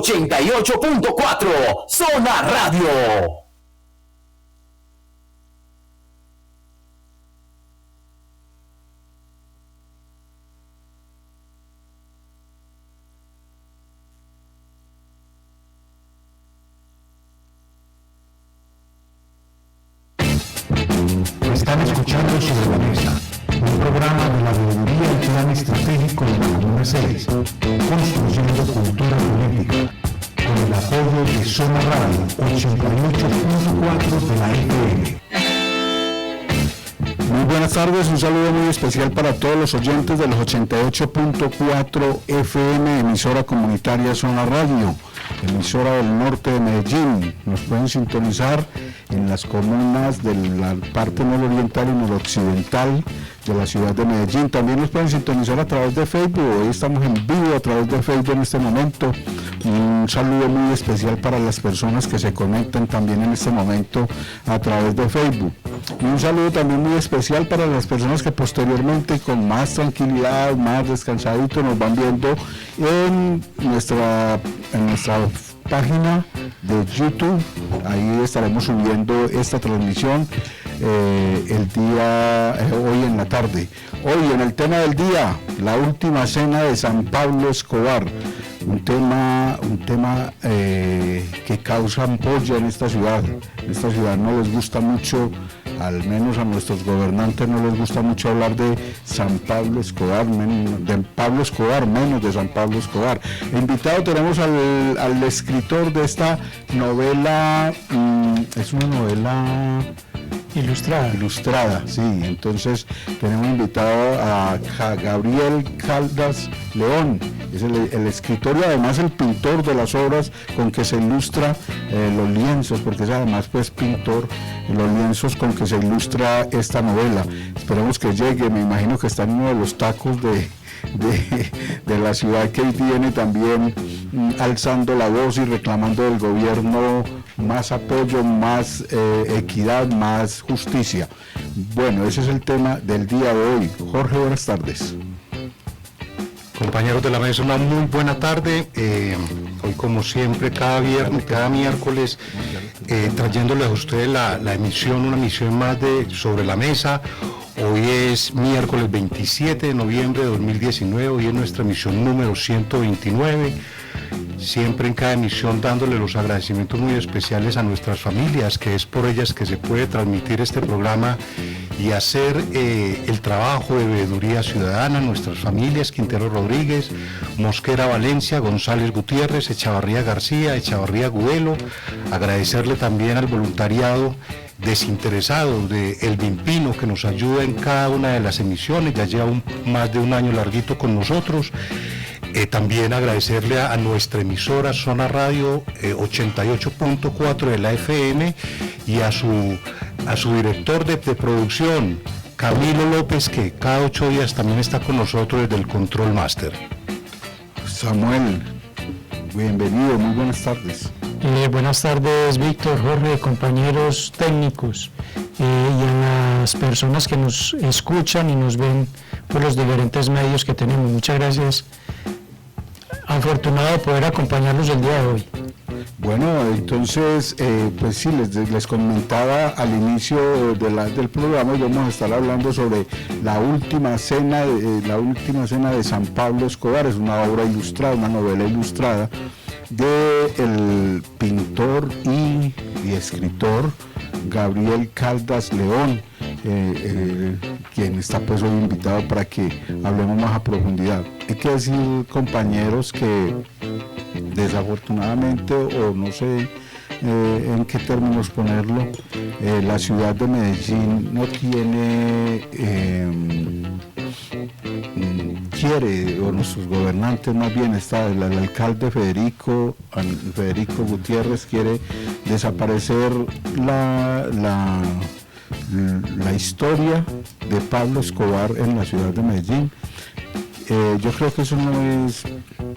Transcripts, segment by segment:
88.4 Zona Radio. Están escuchando Sobre la Mesa, un programa de la Veeduría y Plan Estratégico de la Comuna 6, construyendo cultura política, con el apoyo de Zona Radio 88.4 de la FM. Muy buenas tardes, un saludo muy especial para todos los oyentes de los 88.4 FM, emisora comunitaria Zona Radio, emisora del norte de Medellín. Nos pueden sintonizar en las comunas de la parte nororiental y noroccidental de la ciudad de Medellín. También nos pueden sintonizar a través de Facebook. Hoy estamos en vivo a través de Facebook en este momento. Un saludo muy especial para las personas que se conectan también en este momento a través de Facebook. Y un saludo también muy especial para las personas que posteriormente, con más tranquilidad, más descansadito, nos van viendo en nuestra página de YouTube. Ahí estaremos subiendo esta transmisión el día hoy en la tarde. Hoy en el tema del día, la última cena de San Pablo Escobar, un tema que causa ampolla en esta ciudad. En esta ciudad no les gusta mucho, al menos a nuestros gobernantes no les gusta mucho hablar de San Pablo Escobar, de Pablo Escobar, menos de San Pablo Escobar. Invitado tenemos al escritor de esta novela, es una novela ilustrada, sí. Entonces tenemos invitado a Gabriel Caldas León, es el escritor y además el pintor de las obras con que se ilustra los lienzos, porque es además pues pintor, los lienzos con que se ilustra esta novela. Esperemos que llegue, me imagino que está en uno de los tacos de la ciudad, que viene también alzando la voz y reclamando del gobierno más apoyo, más equidad, más justicia. Bueno, ese es el tema del día de hoy. Jorge, buenas tardes. Compañeros de la mesa, una muy buena tarde. Hoy, como siempre, cada miércoles, trayéndoles a ustedes la emisión, una emisión más de Sobre la Mesa. Hoy es miércoles 27 de noviembre de 2019, hoy es nuestra emisión número 129. Siempre en cada emisión dándole los agradecimientos muy especiales a nuestras familias, que es por ellas que se puede transmitir este programa y hacer el trabajo de veeduría ciudadana. Nuestras familias: Quintero Rodríguez, Mosquera Valencia, González Gutiérrez, Echavarría García, Echavarría Gudelo. Agradecerle también al voluntariado desinteresado de Elvin Pino, que nos ayuda en cada una de las emisiones, ya lleva más de un año larguito con nosotros. También agradecerle a nuestra emisora Zona Radio 88.4 de la FM y a su director de producción, Camilo López, que cada 8 días también está con nosotros desde el Control Master. Samuel, bienvenido, muy buenas tardes. Buenas tardes, Víctor, Jorge, compañeros técnicos y a las personas que nos escuchan y nos ven por los diferentes medios que tenemos. Muchas gracias. Afortunado de poder acompañarlos el día de hoy. Bueno, entonces, pues sí, les comentaba al inicio del programa, y vamos a estar hablando sobre la última cena de San Pablo Escobar. Es una obra ilustrada, una novela ilustrada del pintor y escritor Gabriel Caldas León, quien está pues hoy invitado para que hablemos más a profundidad. Hay que decir, compañeros, que desafortunadamente, o no sé en qué términos ponerlo, la ciudad de Medellín no tiene, o nuestros gobernantes más bien, el alcalde Federico Gutiérrez quiere desaparecer la historia de Pablo Escobar en la ciudad de Medellín. Yo creo que eso no es,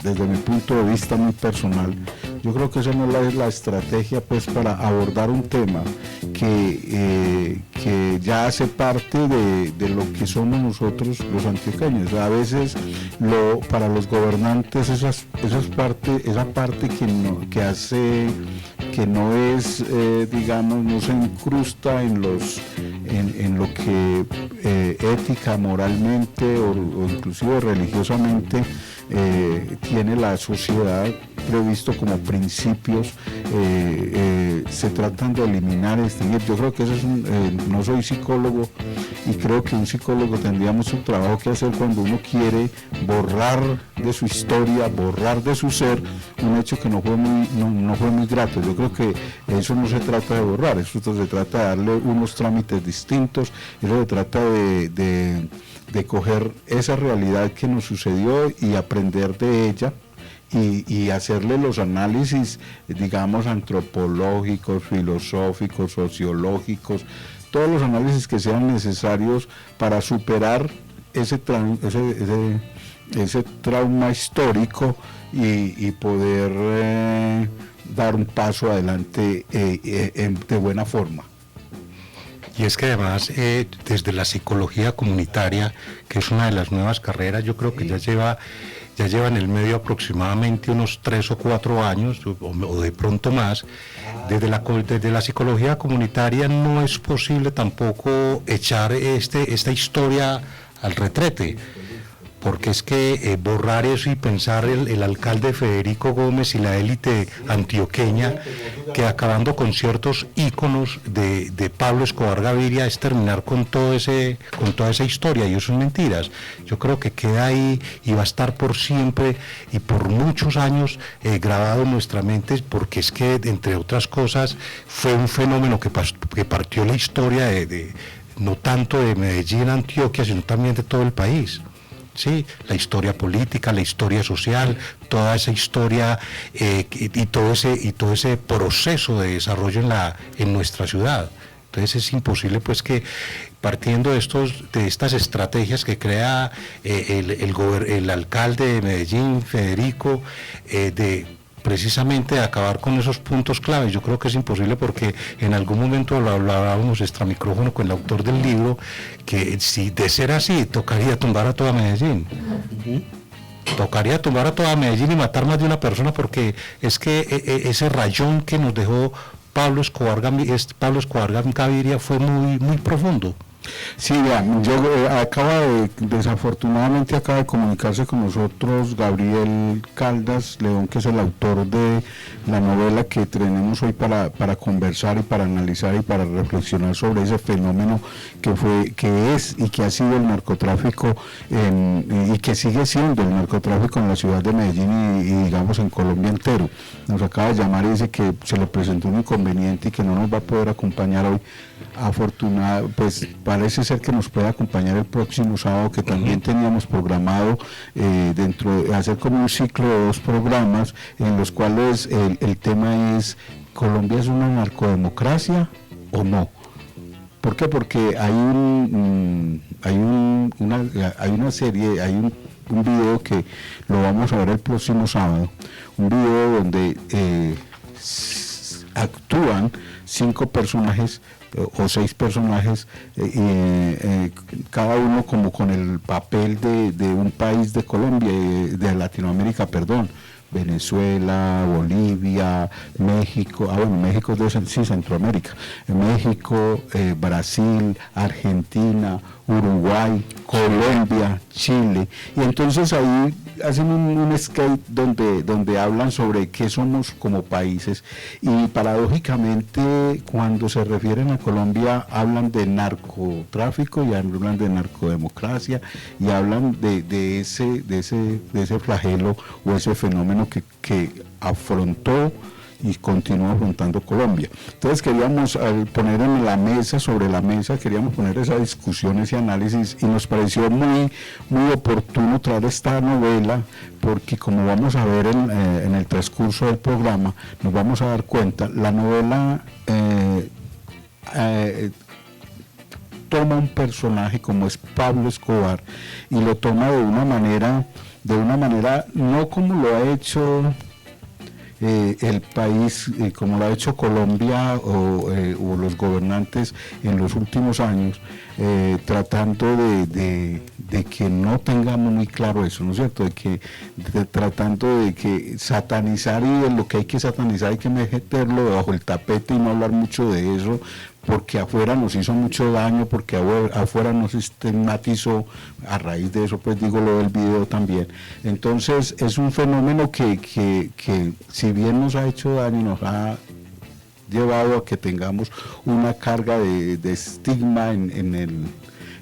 desde mi punto de vista muy personal, yo creo que eso no es la estrategia pues para abordar un tema que ya hace parte de lo que somos nosotros los antioqueños. A veces para los gobernantes esa parte que no es, digamos, no se incrusta en lo que ética, moralmente o inclusive religiosamente tiene la sociedad previsto como principios, se tratan de eliminar, extinguir. Yo creo que eso es no soy psicólogo y creo que un psicólogo tendría mucho trabajo que hacer cuando uno quiere borrar de su historia, borrar de su ser un hecho que no fue muy grato. Yo creo que eso no se trata de borrar, eso se trata de darle unos trámites distintos, eso se trata de coger esa realidad que nos sucedió y aprender de ella y hacerle los análisis, digamos, antropológicos, filosóficos, sociológicos, todos los análisis que sean necesarios para superar ese trauma histórico y poder dar un paso adelante de buena forma. Y es que además, desde la psicología comunitaria, que es una de las nuevas carreras, yo creo que ya lleva en el medio aproximadamente unos 3 o 4 años, o de pronto más. Desde la psicología comunitaria no es posible tampoco echar esta historia al retrete, porque es que borrar eso y pensar el alcalde Federico Gómez y la élite antioqueña, que acabando con ciertos íconos de Pablo Escobar Gaviria, es terminar con toda esa historia, y eso es mentiras. Yo creo que queda ahí y va a estar por siempre y por muchos años grabado en nuestra mente, porque es que, entre otras cosas, fue un fenómeno que partió la historia no tanto de Medellín, Antioquia, sino también de todo el país. Sí, la historia política, la historia social, toda esa historia y todo ese proceso de desarrollo en nuestra ciudad. Entonces es imposible, pues, que partiendo de estas estrategias que crea el alcalde de Medellín, Federico, precisamente de acabar con esos puntos claves. Yo creo que es imposible, porque en algún momento lo hablábamos extra micrófono con el autor del libro, que si de ser así, tocaría tumbar a toda Medellín. Tocaría tumbar a toda Medellín y matar más de una persona, porque es que ese rayón que nos dejó Pablo Escobar Gaviria fue muy, muy profundo. Sí, vean, desafortunadamente acaba de comunicarse con nosotros Gabriel Caldas León, que es el autor de la novela que tenemos hoy para conversar y para analizar y para reflexionar sobre ese fenómeno que es y que ha sido el narcotráfico y que sigue siendo el narcotráfico en la ciudad de Medellín y digamos en Colombia entero. Nos acaba de llamar y dice que se le presentó un inconveniente y que no nos va a poder acompañar hoy. Afortunado, pues parece ser que nos puede acompañar el próximo sábado, que también teníamos programado hacer como un ciclo de 2 programas en los cuales el tema es: ¿Colombia es una narcodemocracia o no? ¿Por qué? Porque hay una serie, hay un video que lo vamos a ver el próximo sábado, un video donde actúan 5 personajes o 6 personajes, cada uno como con el papel de un país de Colombia, de Latinoamérica, perdón, Venezuela, Bolivia, México, México es de Centroamérica, México, Brasil, Argentina, Uruguay, Colombia, Chile, y entonces ahí hacen un skate donde hablan sobre qué somos como países, y paradójicamente cuando se refieren a Colombia hablan de narcotráfico y hablan de narcodemocracia y hablan de ese flagelo o ese fenómeno que afrontó y continúa afrontando Colombia. Entonces queríamos poner sobre la mesa, queríamos poner esa discusión, ese análisis, y nos pareció muy, muy oportuno traer esta novela, porque como vamos a ver en el transcurso del programa, nos vamos a dar cuenta, la novela toma un personaje como es Pablo Escobar, y lo toma de una manera no como lo ha hecho el país, como lo ha hecho Colombia o los gobernantes en los últimos años, tratando de que no tengamos muy claro eso, ¿no es cierto? Tratando de que satanizar, y de lo que hay que satanizar hay que meterlo debajo del tapete y no hablar mucho de eso, porque afuera nos hizo mucho daño, porque afuera nos estigmatizó. A raíz de eso, pues digo lo del video también. Entonces es un fenómeno que si bien nos ha hecho daño, nos ha llevado a que tengamos una carga de estigma en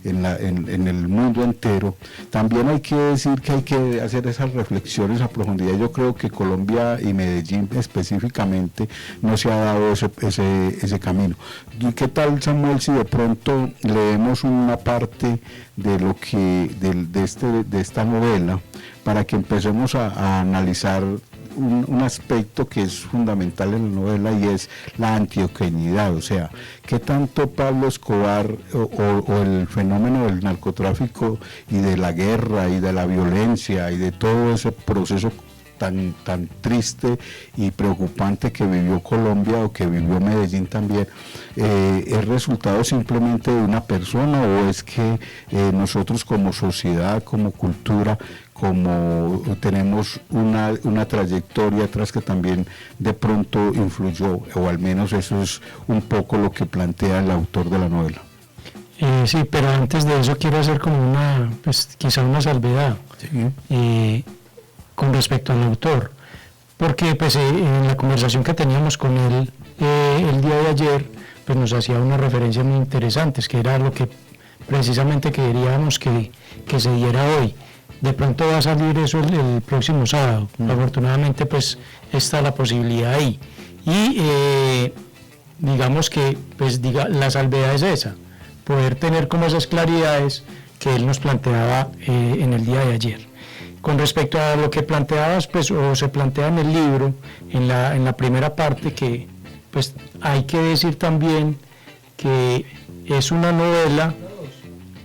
el mundo entero. También hay que decir que hay que hacer esas reflexiones a profundidad. Yo creo que Colombia y Medellín específicamente no se ha dado ese camino. ¿Y qué tal, Samuel, si de pronto leemos una parte de lo que de esta novela para que empecemos a analizar un aspecto que es fundamental en la novela, y es la antioqueñidad? O sea, ¿qué tanto Pablo Escobar o el fenómeno del narcotráfico y de la guerra y de la violencia y de todo ese proceso tan triste y preocupante que vivió Colombia o que vivió Medellín también, es resultado simplemente de una persona, o es que nosotros como sociedad, como cultura, como tenemos una trayectoria atrás que también de pronto influyó, o al menos eso es un poco lo que plantea el autor de la novela? Sí, pero antes de eso quiero hacer como quizá una salvedad. Sí. Con respecto al autor, porque pues en la conversación que teníamos con él el día de ayer, pues nos hacía unas referencias muy interesantes, que era lo que precisamente queríamos que se diera hoy. De pronto va a salir eso el próximo sábado. Afortunadamente pues está la posibilidad ahí, y digamos que pues la salvedad es esa, poder tener como esas claridades que él nos planteaba en el día de ayer. Con respecto a lo que planteabas, pues, o se plantea en el libro, en la primera parte, que pues hay que decir también que es una novela,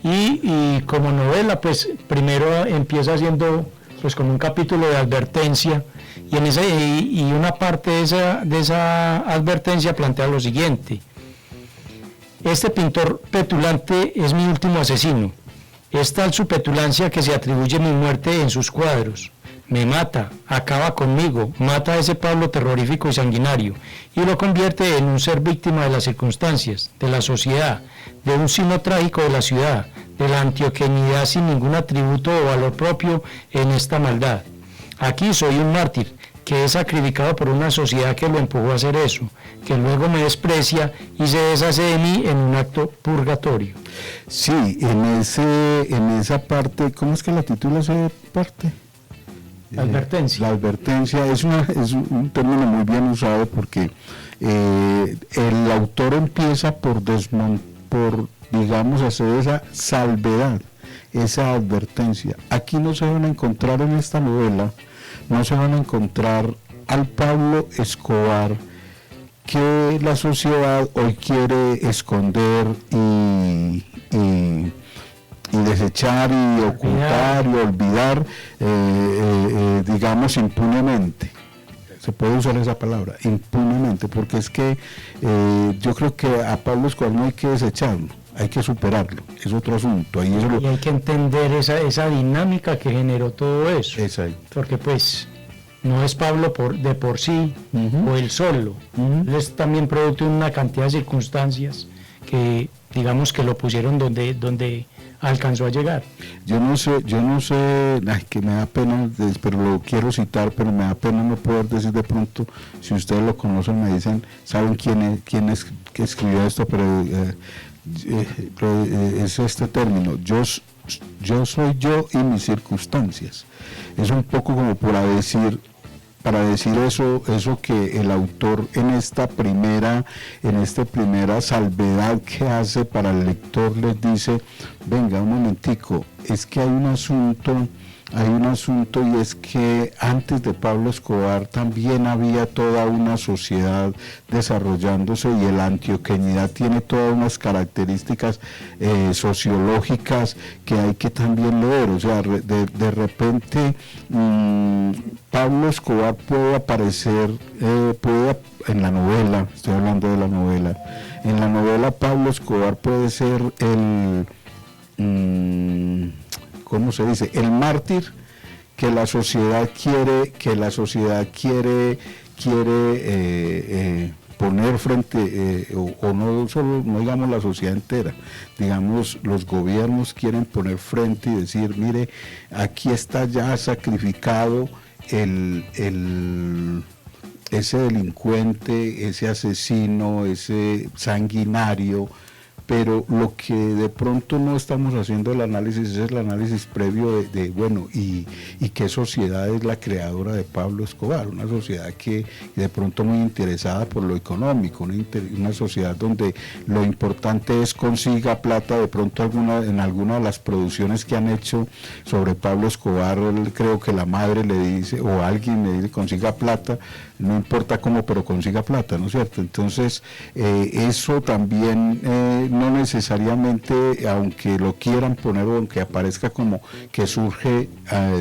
y como novela, pues primero empieza haciendo pues con un capítulo de advertencia, y una parte de esa advertencia plantea lo siguiente: este pintor petulante es mi último asesino. Es tal su petulancia que se atribuye mi muerte en sus cuadros. Me mata, acaba conmigo, mata a ese Pablo terrorífico y sanguinario, y lo convierte en un ser víctima de las circunstancias, de la sociedad, de un sino trágico de la ciudad, de la antioqueñidad sin ningún atributo o valor propio en esta maldad. Aquí soy un mártir, que es sacrificado por una sociedad que lo empujó a hacer eso, que luego me desprecia y se deshace de mí en un acto purgatorio. Sí, en esa parte, ¿cómo es que la titula esa parte? La advertencia. La advertencia es un término muy bien usado, porque el autor empieza por digamos, hacer esa salvedad, esa advertencia. Aquí no se van a encontrar en esta novela, no se van a encontrar al Pablo Escobar que la sociedad hoy quiere esconder y desechar y ocultar y olvidar, digamos, impunemente. Se puede usar esa palabra, impunemente, porque es que yo creo que a Pablo Escobar no hay que desecharlo, hay que superarlo, es otro asunto. Y hay que entender esa dinámica que generó todo eso. Exacto. Porque pues no es Pablo de por sí, o él solo, él es también producto de una cantidad de circunstancias que digamos que lo pusieron donde alcanzó a llegar. Yo no sé, que me da pena, pero lo quiero citar, pero me da pena no poder decir de pronto, si ustedes lo conocen, me dicen, saben quién es que escribió esto, pero es este término: yo soy yo y mis circunstancias. Es un poco como para decir eso que el autor en esta primera salvedad que hace para el lector les dice: venga un momentico, es que hay un asunto y es que antes de Pablo Escobar también había toda una sociedad desarrollándose, y la antioqueñidad tiene todas unas características sociológicas que hay que también leer. O sea, de repente Pablo Escobar puede aparecer, en la novela, estoy hablando de la novela, en la novela Pablo Escobar puede ser ¿cómo se dice? El mártir que la sociedad quiere poner frente, o no solo, no digamos la sociedad entera, digamos los gobiernos quieren poner frente y decir, mire, aquí está ya sacrificado ese delincuente, ese asesino, ese sanguinario. Pero lo que de pronto no estamos haciendo el análisis es el análisis previo de bueno, y qué sociedad es la creadora de Pablo Escobar, una sociedad que de pronto muy interesada por lo económico, una sociedad donde lo importante es consiga plata. De pronto en alguna de las producciones que han hecho sobre Pablo Escobar, creo que la madre le dice, o alguien le dice, consiga plata, no importa cómo, pero consiga plata, ¿no es cierto? Entonces, eso también no necesariamente, aunque lo quieran poner o aunque aparezca como que surge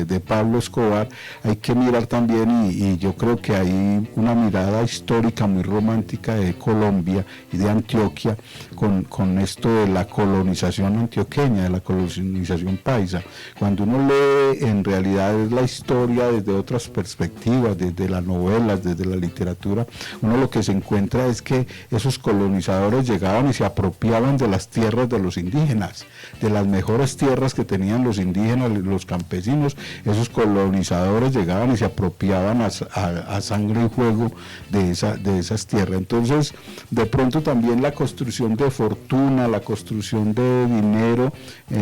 de Pablo Escobar, hay que mirar también, y yo creo que hay una mirada histórica muy romántica de Colombia y de Antioquia con esto de la colonización antioqueña, de la colonización paisa. Cuando uno lee, en realidad es la historia desde otras perspectivas, desde las novelas, desde la literatura, uno lo que se encuentra es que esos colonizadores llegaban y se apropiaban de las tierras de los indígenas, de las mejores tierras que tenían los indígenas, los campesinos. Esos colonizadores llegaban y se apropiaban a sangre y juego de esas tierras. Entonces, de pronto también la construcción de fortuna, la construcción de dinero,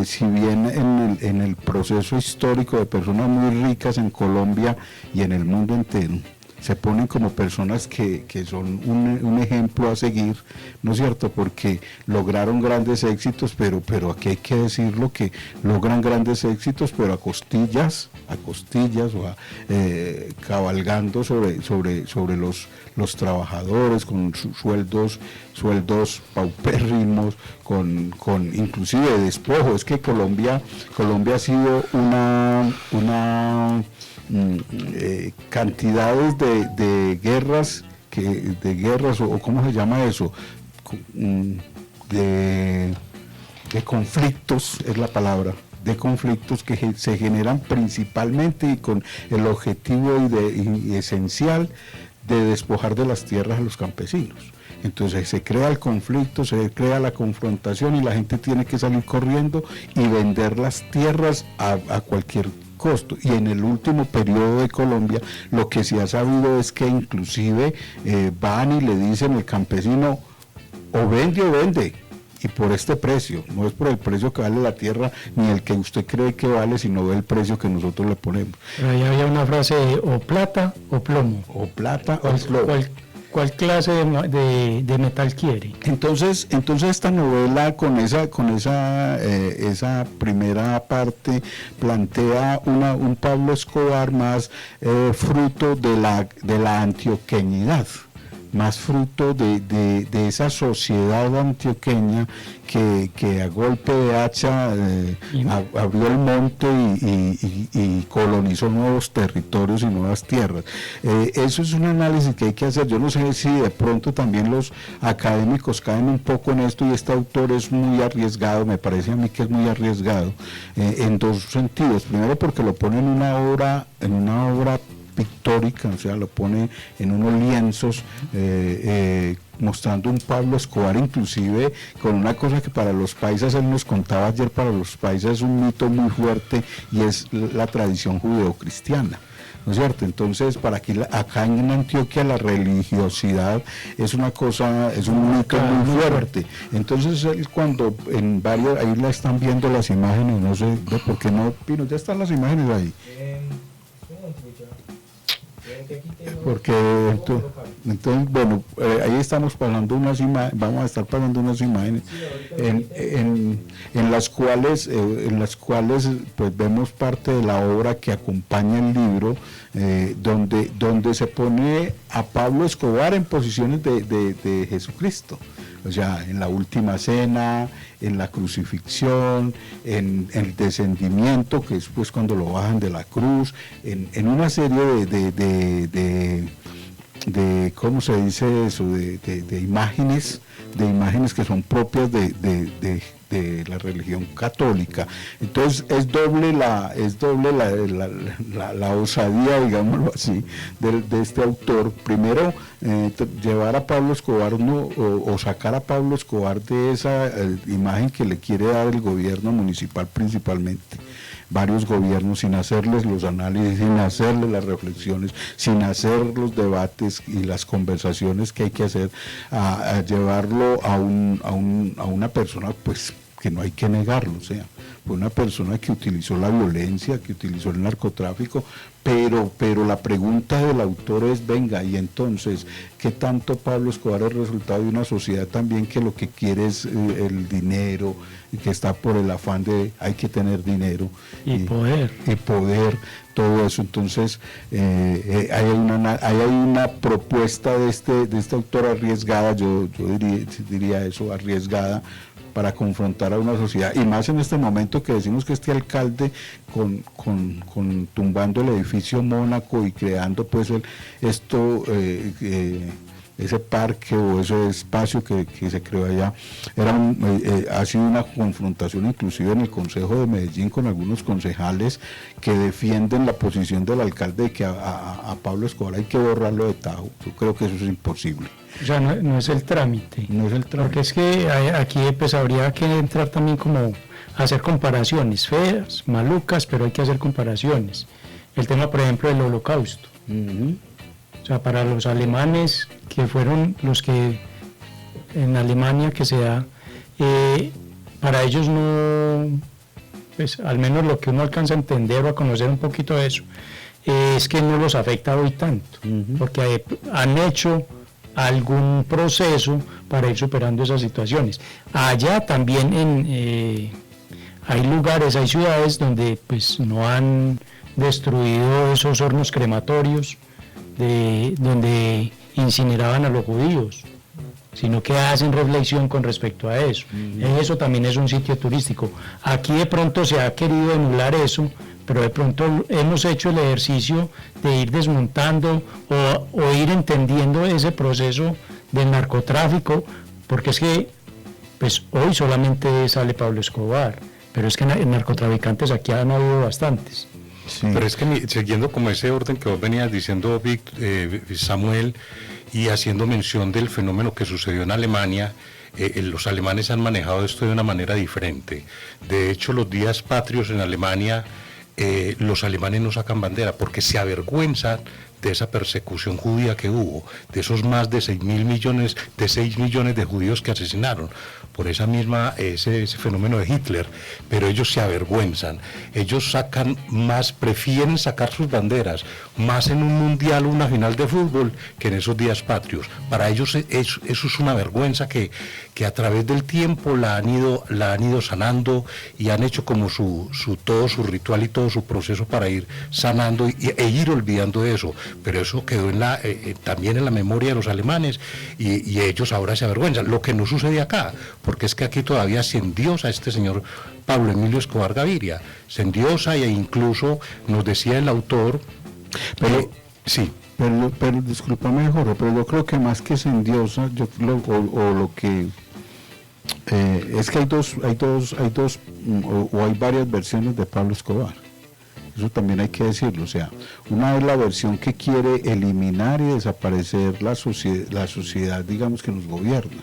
si bien en el proceso histórico de personas muy ricas en Colombia y en el mundo entero, se ponen como personas que son un ejemplo a seguir, ¿no es cierto? Porque lograron grandes éxitos, pero aquí hay que decirlo, que logran grandes éxitos, pero a costillas o cabalgando sobre los trabajadores, con sueldos paupérrimos, con inclusive despojo. Es que Colombia ha sido una cantidades de guerras, o ¿cómo se llama eso? De conflictos, es la palabra, de conflictos que se generan principalmente y con el objetivo y esencial de despojar de las tierras a los campesinos. Entonces se crea el conflicto, se crea la confrontación, y la gente tiene que salir corriendo y vender las tierras a cualquier costo. Y en el último periodo de Colombia, lo que se ha sabido es que inclusive van y le dicen al campesino, o vende, y por este precio, no es por el precio que vale la tierra ni el que usted cree que vale, sino el precio que nosotros le ponemos. Pero ahí había una frase de o plata o plomo. O plata o plomo. ¿Cuál clase de metal quiere? Entonces esta novela con esa primera parte plantea un Pablo Escobar más fruto de la antioqueñidad, más fruto de esa sociedad antioqueña que a golpe de hacha abrió el monte y colonizó nuevos territorios y nuevas tierras. Eso es un análisis que hay que hacer. Yo no sé si de pronto también los académicos caen un poco en esto, y este autor es muy arriesgado, me parece a mí que es muy arriesgado en dos sentidos. Primero, porque lo pone en una obra pictórica, o sea, lo pone en unos lienzos mostrando un Pablo Escobar, inclusive con una cosa que para los paisas, él nos contaba ayer, para los paisas es un mito muy fuerte, y es la tradición judeocristiana, ¿no es cierto? Entonces, acá en Antioquia la religiosidad es una cosa, es un mito muy fuerte. Entonces, él cuando ahí la están viendo las imágenes, no sé por qué no, Pino, ya están las imágenes ahí. Porque Entonces, bueno, ahí estamos pasando unas imágenes, vamos a estar pasando unas imágenes en las cuales pues vemos parte de la obra que acompaña el libro, donde se pone a Pablo Escobar en posiciones de Jesucristo. O sea, en la última cena, en la crucifixión, en el descendimiento, que es pues cuando lo bajan de la cruz, en una serie de ¿cómo se dice eso? De imágenes que son propias de la religión católica. Entonces es doble la osadía, digámoslo así, de este autor. Primero, llevar a Pablo Escobar o sacar a Pablo Escobar de esa imagen que le quiere dar el gobierno municipal principalmente. Varios gobiernos, sin hacerles los análisis, sin hacerles las reflexiones, sin hacer los debates y las conversaciones que hay que hacer, a llevarlo a una persona pues que no hay que negarlo, o sea, fue una persona que utilizó la violencia, que utilizó el narcotráfico, pero la pregunta del autor es, venga, y entonces, ¿qué tanto Pablo Escobar es el resultado de una sociedad también que lo que quiere es el dinero, y que está por el afán de hay que tener dinero y poder, todo eso? Entonces hay una propuesta de este autor arriesgada, yo diría eso, arriesgada, para confrontar a una sociedad, y más en este momento que decimos que este alcalde con tumbando el edificio Mónaco y creando pues ese parque o ese espacio que se creó allá, ha sido una confrontación inclusive en el Consejo de Medellín con algunos concejales que defienden la posición del alcalde de que a Pablo Escobar hay que borrarlo de tajo. Yo creo que eso es imposible. O sea, no es el trámite. No es el trámite. Porque es que aquí pues habría que entrar también como a hacer comparaciones feas, malucas, pero hay que hacer comparaciones. El tema, por ejemplo, del Holocausto. Uh-huh. O sea, para los alemanes, que fueron los que en Alemania que se da, para ellos no, pues al menos lo que uno alcanza a entender o a conocer un poquito de eso, es que no los afecta hoy tanto, uh-huh, porque han hecho algún proceso para ir superando esas situaciones. Allá también hay lugares, hay ciudades donde pues no han destruido esos hornos crematorios donde incineraban a los judíos, sino que hacen reflexión con respecto a eso. Eso también es un sitio turístico. Aquí de pronto se ha querido emular eso, pero de pronto hemos hecho el ejercicio de ir desmontando o ir entendiendo ese proceso del narcotráfico, porque es que pues hoy solamente sale Pablo Escobar, pero es que narcotraficantes aquí han habido bastantes. Sí. Pero es que siguiendo como ese orden que vos venías diciendo, Samuel, y haciendo mención del fenómeno que sucedió en Alemania, los alemanes han manejado esto de una manera diferente. De hecho, los días patrios en Alemania, los alemanes no sacan bandera porque se avergüenzan de esa persecución judía que hubo, de esos más de 6 millones de judíos que asesinaron por ese fenómeno de Hitler, pero ellos se avergüenzan, ellos prefieren sacar sus banderas más en un mundial o una final de fútbol que en esos días patrios. Para ellos eso es una vergüenza que a través del tiempo la han ido sanando y han hecho como todo su ritual y todo su proceso para ir sanando e ir olvidando eso, pero eso quedó también en la memoria de los alemanes y ellos ahora se avergüenzan, lo que no sucede acá, porque es que aquí todavía se endiosa a este señor Pablo Emilio Escobar Gaviria, se endiosa e incluso nos decía el autor, pero sí. Pero discúlpame, Jorge, pero yo creo que más que se endiosa, es que hay varias versiones de Pablo Escobar. Eso también hay que decirlo. O sea, una es la versión que quiere eliminar y desaparecer la sociedad, digamos, que nos gobierna.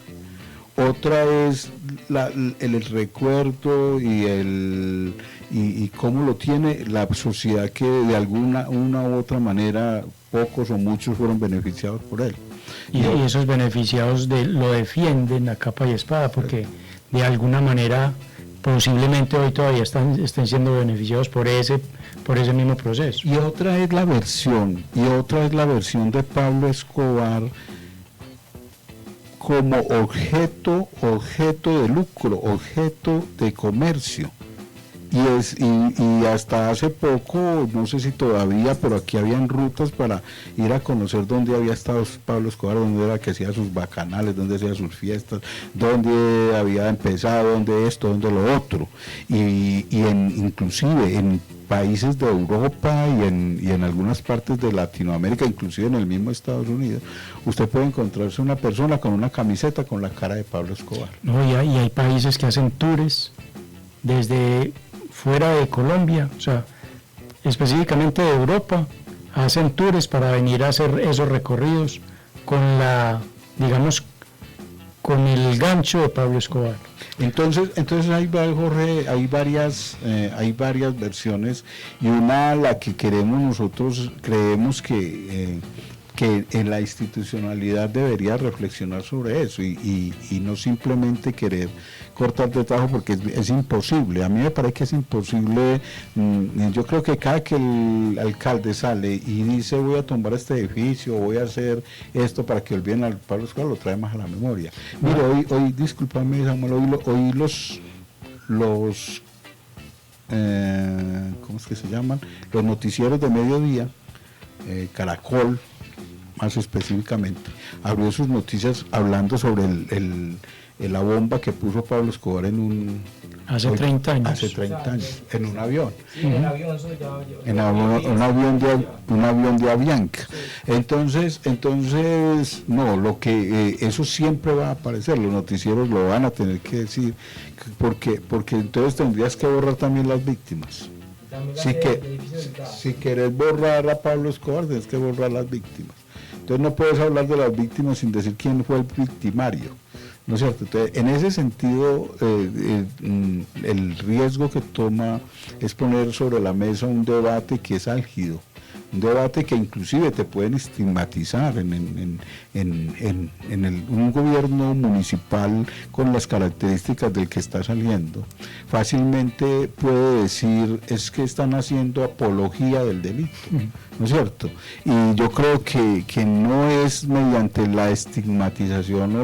Otra es el recuerdo y cómo lo tiene la sociedad que de una u otra manera pocos o muchos fueron beneficiados por él. Y esos beneficiados lo defienden a capa y espada, porque de alguna manera posiblemente hoy todavía estén siendo beneficiados por ese mismo proceso. Y otra es la versión de Pablo Escobar como objeto de lucro, objeto de comercio. Y hasta hace poco, no sé si todavía, pero aquí habían rutas para ir a conocer dónde había estado Pablo Escobar, dónde era que hacía sus bacanales, dónde hacía sus fiestas, dónde había empezado, dónde esto, dónde lo otro. Inclusive en países de Europa y en algunas partes de Latinoamérica, inclusive en el mismo Estados Unidos, usted puede encontrarse una persona con una camiseta con la cara de Pablo Escobar. No, y hay países que hacen tours desde fuera de Colombia, o sea, específicamente de Europa, hacen tours para venir a hacer esos recorridos con con el gancho de Pablo Escobar. Entonces ahí va, Jorge, hay varias versiones, y una, la que nosotros creemos que en la institucionalidad debería reflexionar sobre eso y no simplemente querer cortar de tajo, porque es imposible. A mí me parece que es imposible. Yo creo que cada que el alcalde sale y dice voy a tumbar este edificio, voy a hacer esto para que olviden al Pablo Escobar, lo trae más a la memoria. Mire, hoy discúlpame Samuel, hoy los ¿cómo es que se llaman? Los noticieros de mediodía, Caracol más específicamente, abrió sus noticias hablando sobre la bomba que puso Pablo Escobar hace 30 años. Hace 30 años, en un avión. Sí, un avión, eso ya en un avión de Avianca. Entonces, no, eso siempre va a aparecer, los noticieros lo van a tener que decir, porque entonces tendrías que borrar también las víctimas. Si querés borrar a Pablo Escobar, tienes que borrar las víctimas. Entonces no puedes hablar de las víctimas sin decir quién fue el victimario, ¿no es cierto? Entonces, en ese sentido, el riesgo que toma es poner sobre la mesa un debate que es álgido, un debate que inclusive te pueden estigmatizar en un gobierno municipal con las características del que está saliendo. Fácilmente puede decir, es que están haciendo apología del delito, ¿no es cierto? Y yo creo que no es mediante la estigmatización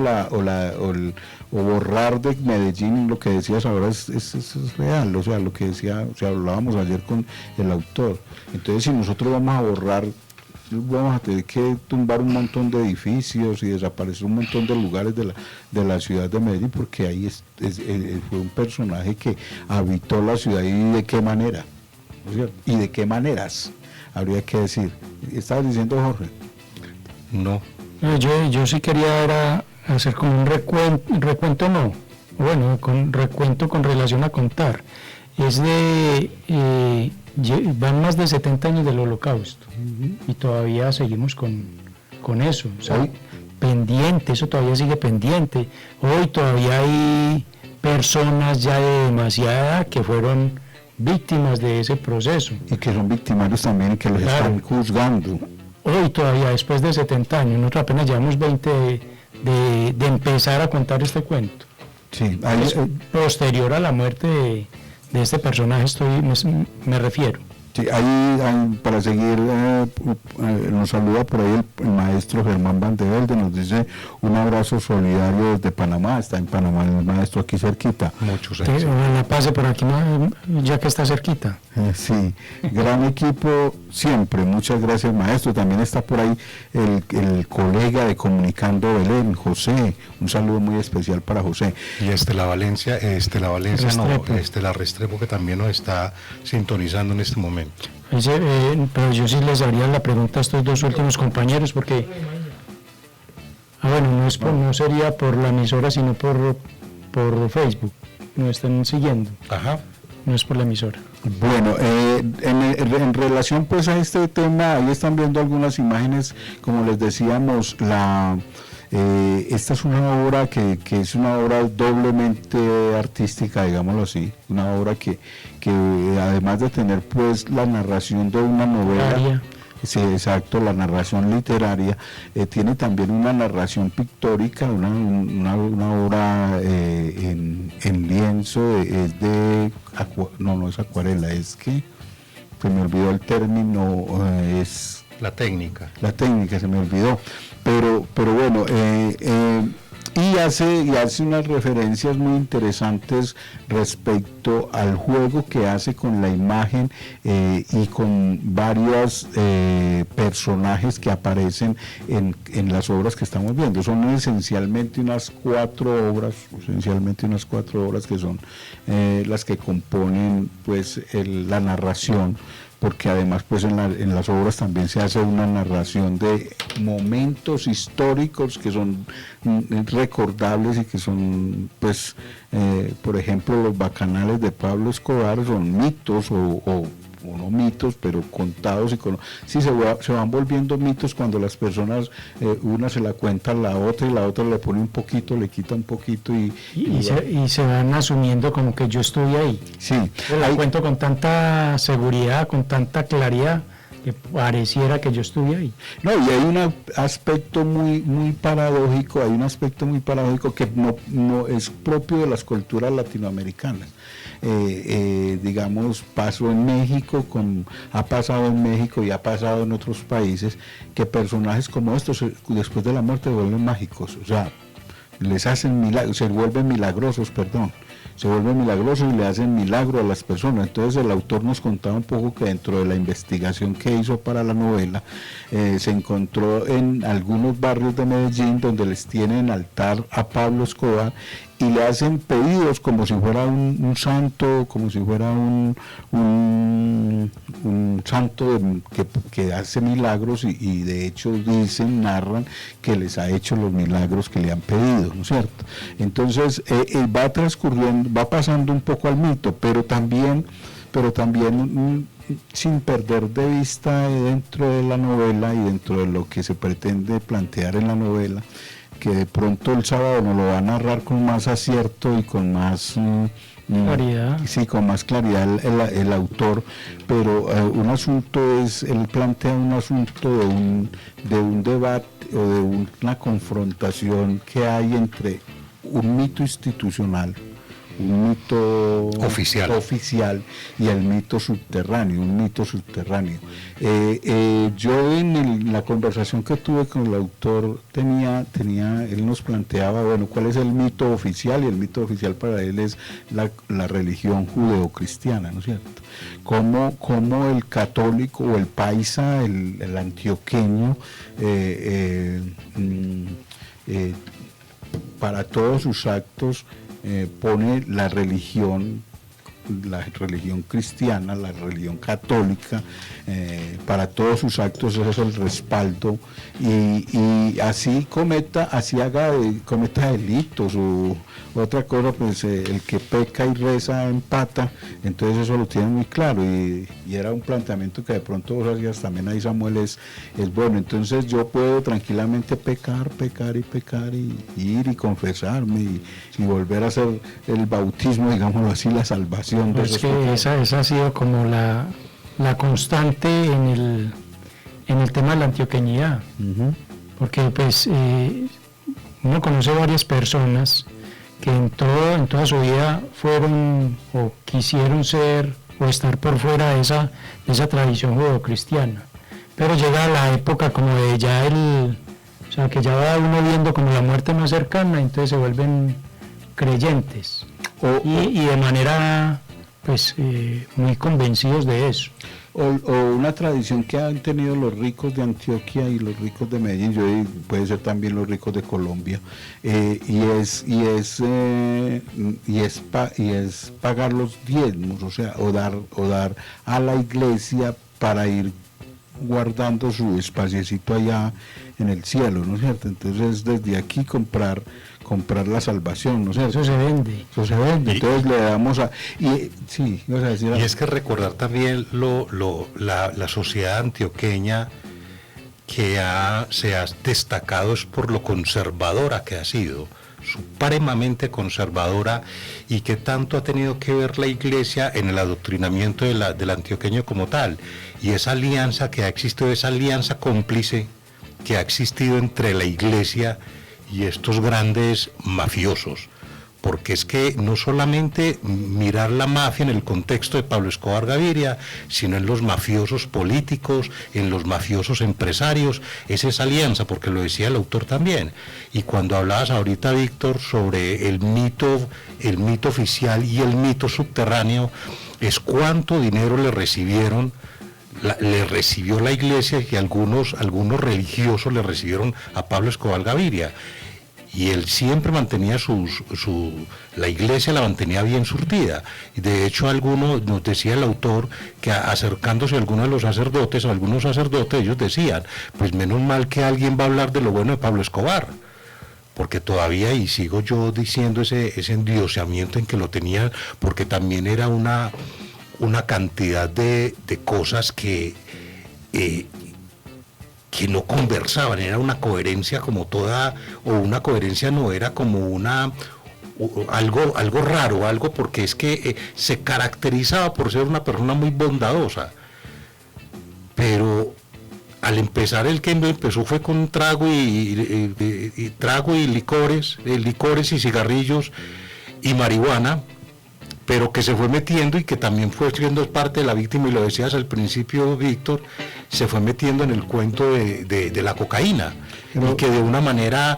o borrar de Medellín, lo que decías ahora es real, o sea, lo que hablábamos ayer con el autor. Entonces, si nosotros vamos a borrar, vamos a tener que tumbar un montón de edificios y desaparecer un montón de lugares de la ciudad de Medellín, porque ahí fue un personaje que habitó la ciudad, y de qué manera, ¿no es cierto? Y de qué maneras, habría que decir. ¿Estabas diciendo, Jorge? No. Yo sí quería hacer como un recuento no, bueno, con recuento con relación a contar. Es van más de 70 años del Holocausto, y todavía seguimos con eso, o sea, pendiente, eso todavía sigue pendiente. Hoy todavía hay personas ya de demasiada edad que fueron víctimas de ese proceso. Y que son victimarios también, y que los están juzgando. Hoy todavía, después de 70 años, nosotros apenas llevamos 20 de empezar a contar este cuento. Sí, Posterior a la muerte de este personaje me refiero. Sí, ahí para seguir, nos saluda por ahí el maestro Germán Vandevelde, nos dice un abrazo solidario desde Panamá. Está en Panamá el maestro, aquí cerquita. Muchos Que ojalá pase por aquí, ya que está cerquita. Sí, gran equipo siempre, muchas gracias maestro. También está por ahí el colega de Comunicando Belén, José, un saludo muy especial para José. Y Estela Valencia Restrepo, que también nos está sintonizando en este momento. Pero yo sí les haría la pregunta a estos dos últimos compañeros, porque bueno, no sería por la emisora, sino por Facebook, nos están siguiendo. Ajá. No es por la emisora. Bueno, en relación pues a este tema, ahí están viendo algunas imágenes, como les decíamos, esta es una obra que es una obra doblemente artística, digámoslo así, una obra que además de tener pues la narración de una novela, sí, exacto, la narración literaria, tiene también una narración pictórica, una obra en lienzo, no es acuarela, es que se me olvidó el término, es... La técnica se me olvidó, pero bueno, y hace unas referencias muy interesantes respecto al juego que hace con la imagen y con varios personajes que aparecen en las obras que estamos viendo. Son esencialmente unas cuatro obras que son las que componen pues la narración, porque además pues en las obras también se hace una narración de momentos históricos que son recordables y que son pues por ejemplo los bacanales de Pablo Escobar son mitos o no mitos, pero contados sí se van volviendo mitos cuando las personas, una se la cuenta a la otra y la otra le pone un poquito, le quita un poquito y se van asumiendo como que yo estuve ahí. Sí. La cuento con tanta seguridad, con tanta claridad, que pareciera que yo estuve ahí. No, y hay un aspecto muy paradójico, que no es propio de las culturas latinoamericanas. Digamos, ha pasado en México y ha pasado en otros países, que personajes como estos después de la muerte se vuelven mágicos, o sea, les hacen milagros, se vuelven milagrosos y le hacen milagro a las personas. Entonces el autor nos contaba un poco que dentro de la investigación que hizo para la novela, se encontró en algunos barrios de Medellín donde les tienen altar a Pablo Escobar y le hacen pedidos como si fuera un santo, como si fuera un santo que hace milagros y de hecho narran que les ha hecho los milagros que le han pedido, ¿no es cierto? Entonces va pasando un poco al mito, pero también sin perder de vista dentro de la novela y dentro de lo que se pretende plantear en la novela, que de pronto el sábado nos lo va a narrar con más acierto y con más claridad. Sí, con más claridad el autor, pero él plantea un asunto de un debate o de una confrontación que hay entre un mito institucional, un mito oficial y el mito subterráneo, yo en la conversación que tuve con el autor él nos planteaba, bueno, cuál es el mito oficial, y el mito oficial para él es la religión judeocristiana, ¿no es cierto? Como el católico o el paisa, el antioqueño, para todos sus actos pone la religión cristiana, la religión católica, para todos sus actos es el respaldo, y así cometa delitos o otra cosa, pues el que peca y reza empata, entonces eso lo tiene muy claro, y era un planteamiento que de pronto vos hacías también ahí, Samuel, es bueno. Entonces yo puedo tranquilamente pecar y ir y confesarme y volver a hacer el bautismo, digámoslo así, la salvación. Pues que esa ha sido como la constante en el tema de la antioqueñidad. Uh-huh. Porque pues uno conoce varias personas que en toda su vida fueron o quisieron ser o estar por fuera de esa tradición judeocristiana, pero llega la época como de o sea, que ya va uno viendo como la muerte más cercana, entonces se vuelven creyentes y de manera pues muy convencidos de eso. O una tradición que han tenido los ricos de Antioquia y los ricos de Medellín, puede ser también los ricos de Colombia, y es pagar los diezmos, o sea, o dar a la iglesia para ir guardando su espaciecito allá en el cielo, ¿no es cierto? Entonces desde aquí comprar la salvación, ¿no es cierto? Eso se vende, entonces le damos y es que recordar también la sociedad antioqueña que se ha destacado es por lo conservadora que ha sido, supremamente conservadora, y que tanto ha tenido que ver la iglesia en el adoctrinamiento del antioqueño como tal, y esa alianza que ha existido, esa alianza cómplice que ha existido entre la iglesia y estos grandes mafiosos, porque es que no solamente mirar la mafia en el contexto de Pablo Escobar Gaviria, sino en los mafiosos políticos, en los mafiosos empresarios, es esa alianza, porque lo decía el autor también. Y cuando hablabas ahorita, Víctor, sobre el mito oficial y el mito subterráneo, es cuánto dinero le recibió la iglesia, y algunos religiosos le recibieron a Pablo Escobar Gaviria. Y él siempre mantenía la iglesia la mantenía bien surtida. Y de hecho, nos decía el autor, que acercándose a algunos de los sacerdotes, ellos decían, pues menos mal que alguien va a hablar de lo bueno de Pablo Escobar, porque todavía, y sigo yo diciendo, ese endioseamiento en que lo tenían, porque también era una cantidad de cosas que no conversaban, era una coherencia como toda, o una coherencia no, era como algo raro, algo, porque es que se caracterizaba por ser una persona muy bondadosa, pero al empezar, el que empezó fue con trago y licores y cigarrillos y marihuana, pero que se fue metiendo y que también fue siendo parte de la víctima, y lo decías al principio, Víctor, se fue metiendo en el cuento de la cocaína, y que de una manera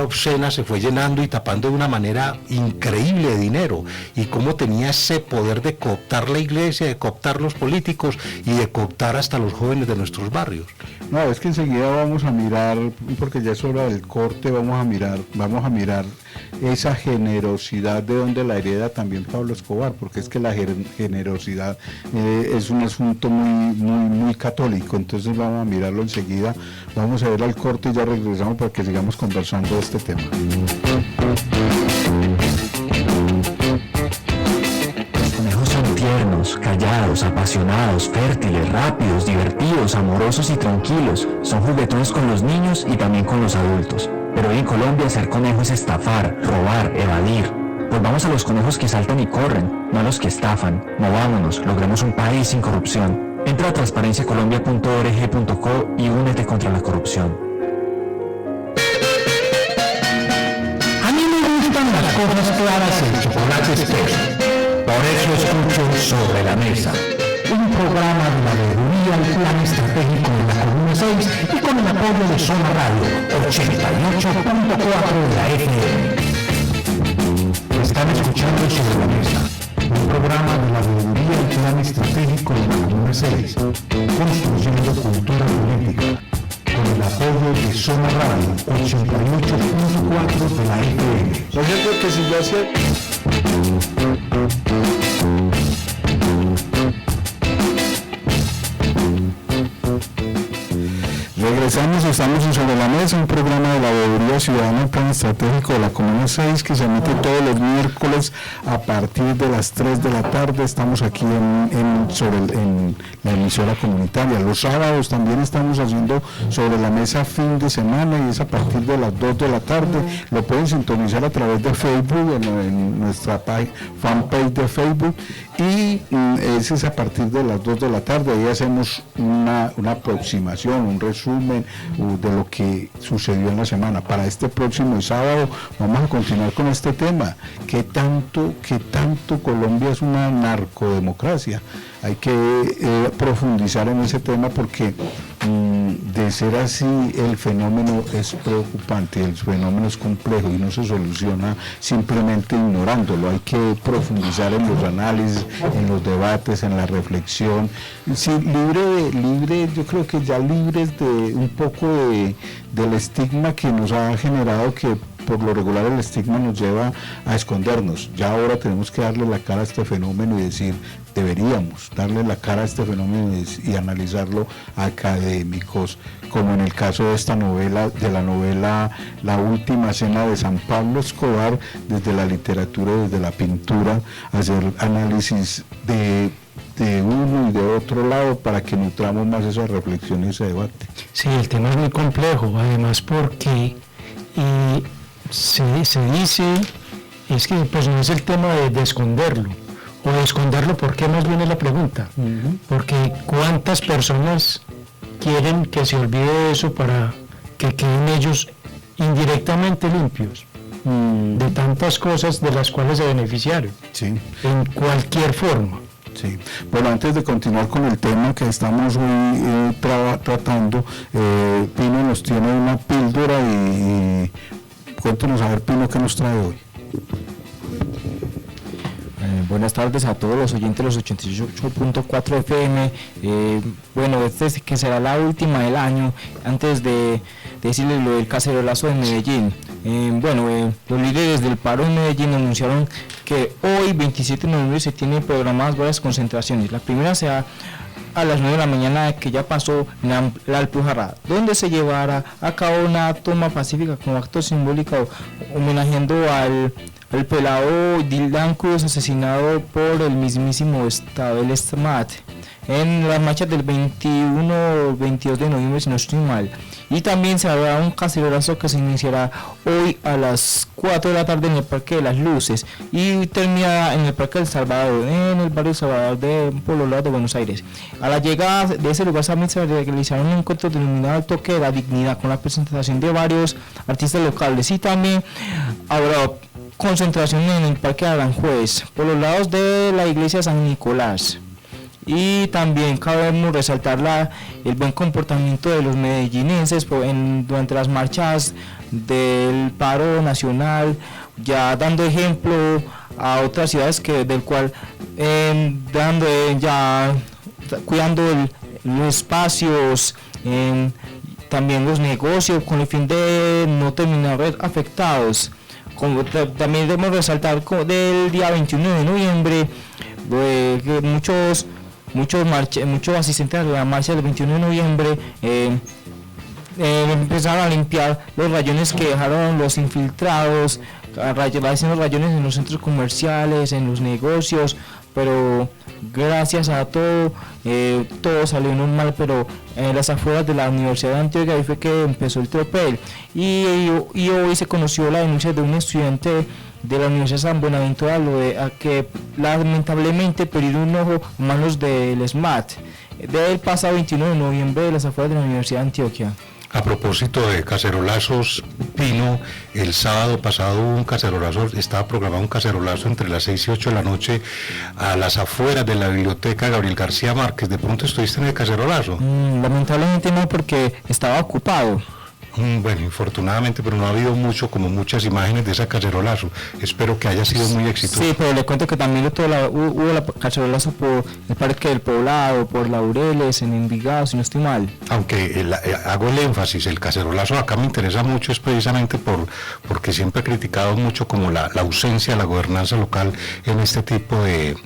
obscena se fue llenando y tapando de una manera increíble de dinero, y cómo tenía ese poder de cooptar la iglesia, de cooptar los políticos y de cooptar hasta los jóvenes de nuestros barrios. No, es que enseguida vamos a mirar, porque ya es hora del corte, vamos a mirar esa generosidad de donde la hereda también Pablo Escobar, porque es que la generosidad es un asunto muy católico. Entonces vamos a mirarlo enseguida, vamos a ver al corte y ya regresamos para que sigamos conversando de este tema. Los conejos son tiernos, callados, apasionados, fértiles, rápidos, divertidos, amorosos y tranquilos. Son juguetones con los niños y también con los adultos. Pero hoy en Colombia ser conejo es estafar, robar, evadir. Pues vamos a los conejos que saltan y corren, no a los que estafan. Movámonos, logremos un país sin corrupción. Entra a transparenciacolombia.org.co y únete contra la corrupción. A mí me gustan las cosas claras y el chocolate espeso. Por eso escucho Sobre la Mesa, un programa de la veeduría del Plan Estratégico de la Comuna 6 y con el apoyo de Zona Radio 88.4 de la FM. Están escuchando Sobre la Mesa, un programa de la veeduría del Plan Estratégico de la Comuna 6, construyendo cultura política, con el apoyo de Zona Radio 88.4 de la FM. ¿No es cierto que si yo hacía... Regresamos, estamos en Sobre la Mesa, un programa de la Veeduría Ciudadana, Plan Estratégico de la Comuna 6, que se emite todos los miércoles a partir de las 3 de la tarde. Estamos aquí en la emisora comunitaria. Los sábados también estamos haciendo Sobre la Mesa fin de semana, y es a partir de las 2 de la tarde. Lo pueden sintonizar a través de Facebook, en nuestra fanpage de Facebook, y ese es a partir de las 2 de la tarde. Ahí hacemos una aproximación, un resumen de lo que sucedió en la semana. Para este próximo sábado vamos a continuar con este tema. ¿Qué tanto Colombia es una narcodemocracia? Hay que profundizar en ese tema, porque de ser así el fenómeno es preocupante, el fenómeno es complejo y no se soluciona simplemente ignorándolo. Hay que profundizar en los análisis, en los debates, en la reflexión, sí, yo creo que ya libres de un poco del estigma que nos ha generado, que por lo regular el estigma nos lleva a escondernos. Ya ahora tenemos que darle la cara a este fenómeno y decir, deberíamos darle la cara a este fenómeno y analizarlo académicos, como en el caso de esta novela, La Última Cena de San Pablo Escobar, desde la literatura, desde la pintura, hacer análisis de uno y de otro lado para que nutramos más esa reflexión y ese debate. Sí, el tema es muy complejo, además porque se dice, es que pues no es el tema de esconderlo, o de esconderlo, ¿por qué más bien es la pregunta? Porque ¿cuántas personas quieren que se olvide eso para que queden ellos indirectamente limpios? de tantas cosas de las cuales se beneficiaron, Sí. en cualquier forma. Sí. Bueno, antes de continuar con el tema que estamos hoy tratando, Pino nos tiene una píldora y cuéntenos a ver, Pino, ¿qué nos trae hoy? Buenas tardes a todos los oyentes de los 88.4 FM. Bueno, este que será la última del año, antes de decirles lo del cacerolazo de Medellín. Los líderes del paro en Medellín anunciaron que hoy, 27 de noviembre, se tienen programadas varias concentraciones. La primera será a las 9 de la mañana, que ya pasó, en la Alpujarra, donde se llevará a cabo una toma pacífica como acto simbólico homenajeando al pelado Dylan Cruz, asesinado por el mismísimo Estado, el SMAT, en las marchas del 21 22 de noviembre, si no estoy mal. Y también se habrá un cacerolazo que se iniciará hoy a las 4 de la tarde en el Parque de las Luces y terminará en el Parque del Salvador, en el barrio Salvador de Polo Lado de Buenos Aires. A la llegada de ese lugar también se realizará un encuentro denominado El Toque de la Dignidad, con la presentación de varios artistas locales, y también habrá concentración en el Parque de Aranjuez, por los lados de la iglesia San Nicolás. Y también cabe resaltar el buen comportamiento de los medellinenses durante las marchas del paro nacional, ya dando ejemplo a otras ciudades del cual cuidando los espacios, también los negocios, con el fin de no terminar afectados. Como también debemos resaltar del día 21 de noviembre, que muchos asistentes a la marcha del 21 de noviembre empezaron a limpiar los rayones que dejaron los infiltrados, haciendo rayones en los centros comerciales, en los negocios, pero gracias a todo salió normal. Pero en las afueras de la Universidad de Antioquia, ahí fue que empezó el tropel, y hoy se conoció la denuncia de un estudiante de la Universidad de San Buenaventura, que lamentablemente perdió un ojo a manos del SMAT del pasado 21 de noviembre de las afueras de la Universidad de Antioquia. A propósito de cacerolazos, Pino, el sábado pasado hubo un cacerolazo, estaba programado un cacerolazo entre las 6 y 8 de la noche a las afueras de la biblioteca Gabriel García Márquez. ¿De pronto estuviste en el cacerolazo? Lamentablemente no, porque estaba ocupado. Bueno, infortunadamente, pero no ha habido muchas imágenes de ese cacerolazo. Espero que haya sido muy exitoso. Sí, pero le cuento que también hubo la cacerolazo por el Parque del Poblado, por Laureles, en Envigado, si no estoy mal. Aunque hago el énfasis, el cacerolazo acá me interesa mucho, es precisamente porque siempre he criticado mucho como la ausencia de la gobernanza local en este tipo de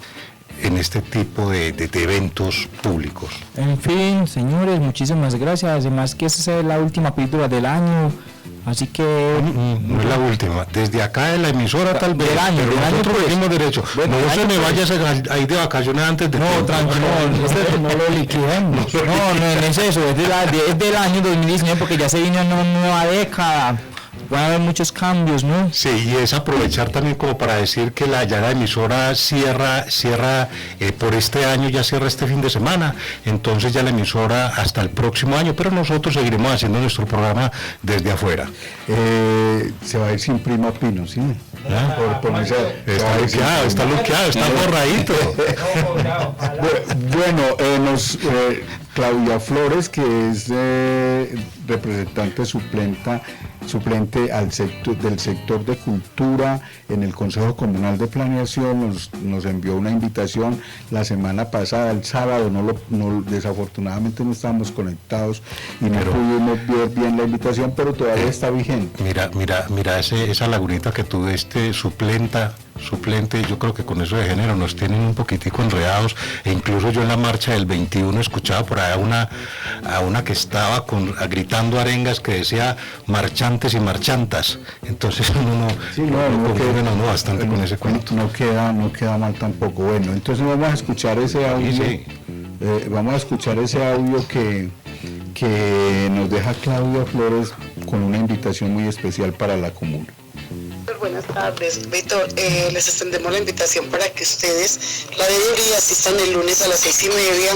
eventos públicos. En fin, señores, muchísimas gracias. Además que esa es la última píldora del año, así que... No es la última. Desde acá de la emisora tal vez, pero nosotros tenemos derecho. Bueno, no se me vayas ahí de vacaciones antes de... No, tranquilo, no lo liquidemos. No es eso, es del año 2019, porque ya se viene una nueva década. Van a haber muchos cambios, ¿no? Sí, y es aprovechar también como para decir que la emisora cierra por este año, ya cierra este fin de semana, entonces ya la emisora hasta el próximo año, pero nosotros seguiremos haciendo nuestro programa desde afuera. Se va a ir sin prima Pino, ¿sí? Está luqueado, está borradito. Bueno, Claudia Flores, que es representante suplente del sector de cultura en el Consejo Comunal de Planeación, nos envió una invitación la semana pasada, el sábado. Desafortunadamente no estábamos conectados y no pudimos ver bien la invitación, pero todavía está vigente. Mira esa lagunita que tú suplente, yo creo que con eso de género nos tienen un poquitico enredados, e incluso yo en la marcha del 21 escuchaba por allá a una que estaba gritando arengas que decía marchantes y marchantas, entonces uno no bastante con ese cuento. No queda mal tampoco. Bueno, entonces vamos a escuchar ese audio. Sí. Vamos a escuchar ese audio que que nos deja Claudia Flores con una invitación muy especial para la comuna. Buenas tardes, Víctor. Les extendemos la invitación para que ustedes, la veeduría, asistan el lunes a las 6:30,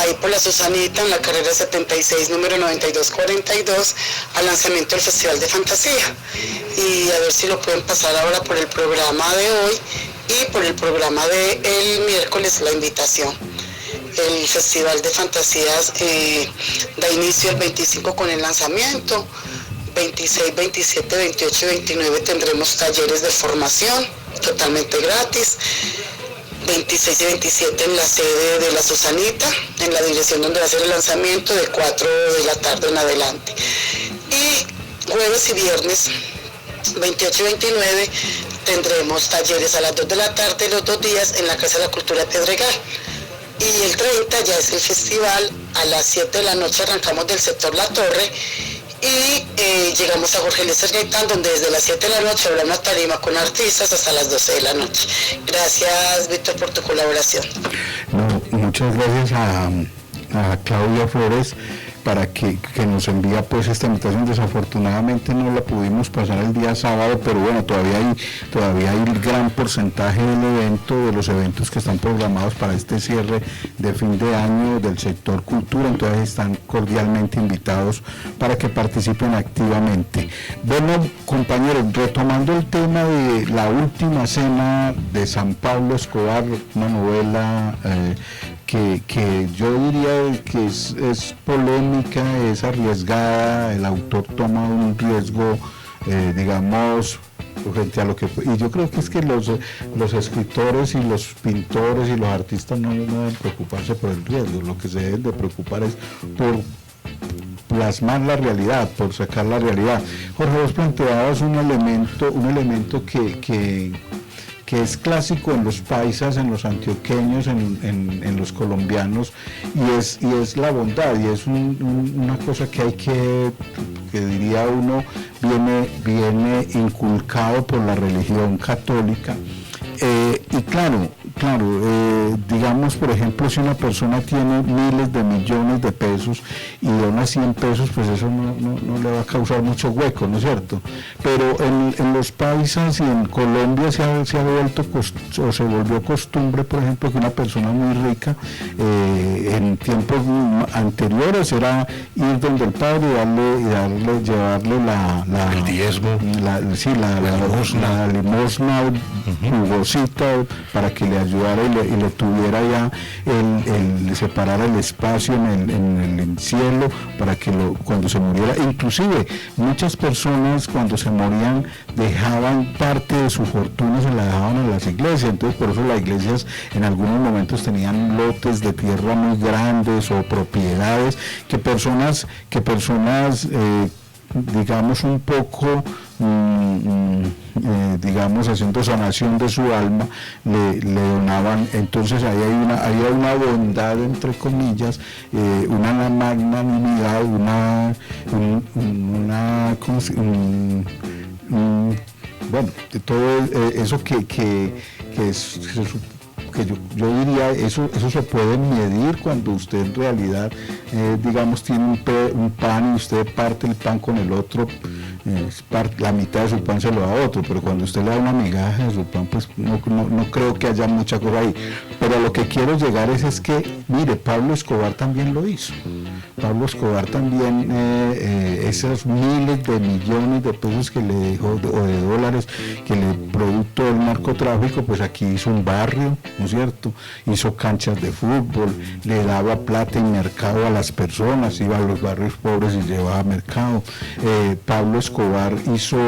ahí por la Susanita, en la carrera 76, número 9242, al lanzamiento del Festival de Fantasía. Y a ver si lo pueden pasar ahora por el programa de hoy y por el programa del miércoles, la invitación. El Festival de Fantasías da inicio el 25 con el lanzamiento. 26, 27, 28 y 29 tendremos talleres de formación totalmente gratis. 26 y 27 en la sede de la Susanita, en la dirección donde va a ser el lanzamiento, de 4 de la tarde en adelante. Y jueves y viernes 28 y 29 tendremos talleres a las 2 de la tarde los 2 días en la Casa de la Cultura Pedregal. Y el 30 ya es el festival, a las 7 de la noche arrancamos del sector La Torre y llegamos a Jorge Eliezer Gaitán, donde desde las 7 de la noche habrá una tarima con artistas hasta las 12 de la noche. Gracias, Víctor, por tu colaboración. No, muchas gracias a Claudia Flores para que nos envía pues esta invitación. Desafortunadamente no la pudimos pasar el día sábado, pero bueno, todavía hay el gran porcentaje del evento, de los eventos que están programados para este cierre de fin de año del sector cultura, entonces están cordialmente invitados para que participen activamente. Bueno, compañeros, retomando el tema de La Última Cena de San Pablo Escobar, una novela que yo diría que es polémica, es arriesgada, el autor toma un riesgo, digamos, frente a lo que... Y yo creo que es que los escritores y los pintores y los artistas no deben preocuparse por el riesgo, lo que se deben de preocupar es por plasmar la realidad, por sacar la realidad. Jorge, vos planteabas un elemento que es clásico en los paisas, en los antioqueños, en los colombianos, y es la bondad, y es una cosa que hay que diría uno, viene inculcado por la religión católica. Y claro, digamos, por ejemplo, si una persona tiene miles de millones de pesos y dona 100 pesos, pues eso no le va a causar mucho hueco, ¿no es cierto? Pero en los países y en Colombia se volvió costumbre, por ejemplo, que una persona muy rica, en tiempos anteriores, era ir donde el padre y llevarle el diezmo, la limosna jugosita, para que le ayudara y le tuviera ya, le separara el espacio en el cielo, para que cuando se muriera, inclusive muchas personas cuando se morían dejaban parte de su fortuna, se la dejaban a las iglesias, entonces por eso las iglesias en algunos momentos tenían lotes de tierra muy grandes o propiedades que personas digamos un poco digamos haciendo sanación de su alma le donaban. Entonces ahí hay una bondad, entre comillas, una magnanimidad, bueno, todo eso que yo diría, eso se puede medir cuando usted en realidad, digamos, tiene un pan y usted parte el pan con el otro, la mitad de su pan se lo da a otro, pero cuando usted le da una migaja de su pan, pues no creo que haya mucha cosa ahí. Pero a lo que quiero llegar es que, mire, Pablo Escobar también lo hizo. Pablo Escobar también, esos miles de millones de pesos que le dejó, o de dólares, que le producto del narcotráfico, pues aquí hizo un barrio, ¿no es cierto? Hizo canchas de fútbol, le daba plata y mercado a las personas, iba a los barrios pobres y llevaba mercado. Pablo Escobar hizo...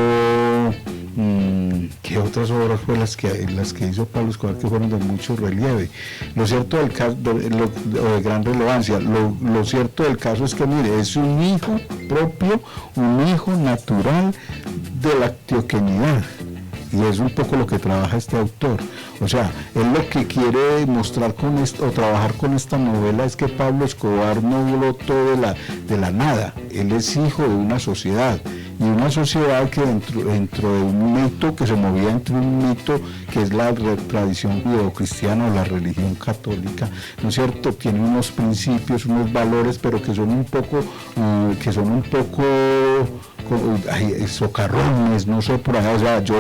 ¿qué otras obras fue las que hizo Pablo Escobar que fueron de mucho relieve? Lo cierto del caso, de gran relevancia, lo cierto del caso es que, mire, es un hijo propio, un hijo natural de la antioqueñidad. Y es un poco lo que trabaja este autor. O sea, él lo que quiere demostrar con esto, o trabajar con esta novela, es que Pablo Escobar no brotó de la nada. Él es hijo de una sociedad. Y una sociedad que dentro de un mito, que se movía entre un mito que es la tradición judeocristiana o la religión católica, ¿no es cierto? Tiene unos principios, unos valores, pero que son un poco socarrones, no sé, por allá. O sea, yo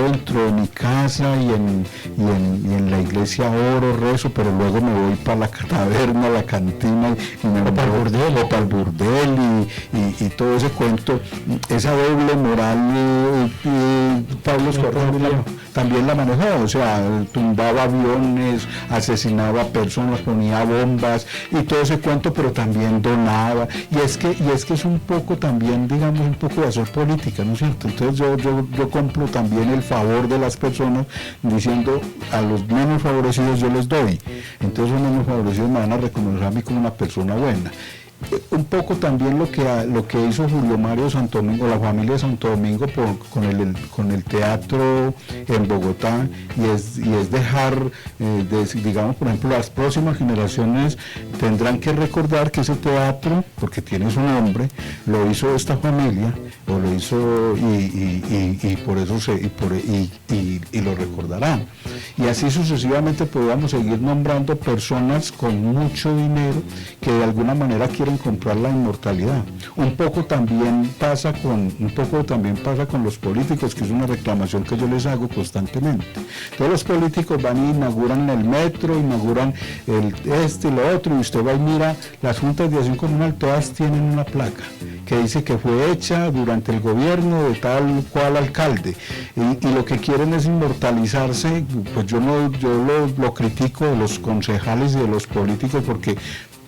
entro en mi casa y en la iglesia oro, rezo, pero luego me voy para la taberna, la cantina, y me voy para el burdel y todo ese cuento. Esa doble moral, Pablo Escobar también la manejó, o sea, tumbaba aviones, asesinaba personas, ponía bombas y todo ese cuento, pero también donaba, y es que es un poco también, digamos, un poco de hacer política, ¿no es cierto? Entonces yo compro también el favor de las personas diciendo a los menos favorecidos yo les doy, entonces los menos favorecidos me van a reconocer a mí como una persona buena. Un poco también lo que hizo Julio Mario Santo Domingo, la familia de Santo Domingo con el teatro en Bogotá, y es dejar, digamos, por ejemplo, las próximas generaciones tendrán que recordar que ese teatro, porque tiene su nombre, lo hizo esta familia, o lo hizo y por eso y lo recordarán. Y así sucesivamente podamos seguir nombrando personas con mucho dinero que de alguna manera quieren comprar la inmortalidad. Un poco también pasa con los políticos, que es una reclamación que yo les hago constantemente. Todos los políticos van y inauguran el metro, inauguran y lo otro, y usted va y mira las juntas de acción comunal, todas tienen una placa que dice que fue hecha durante el gobierno de tal cual alcalde, y lo que quieren es inmortalizarse. Pues yo lo critico de los concejales y de los políticos, porque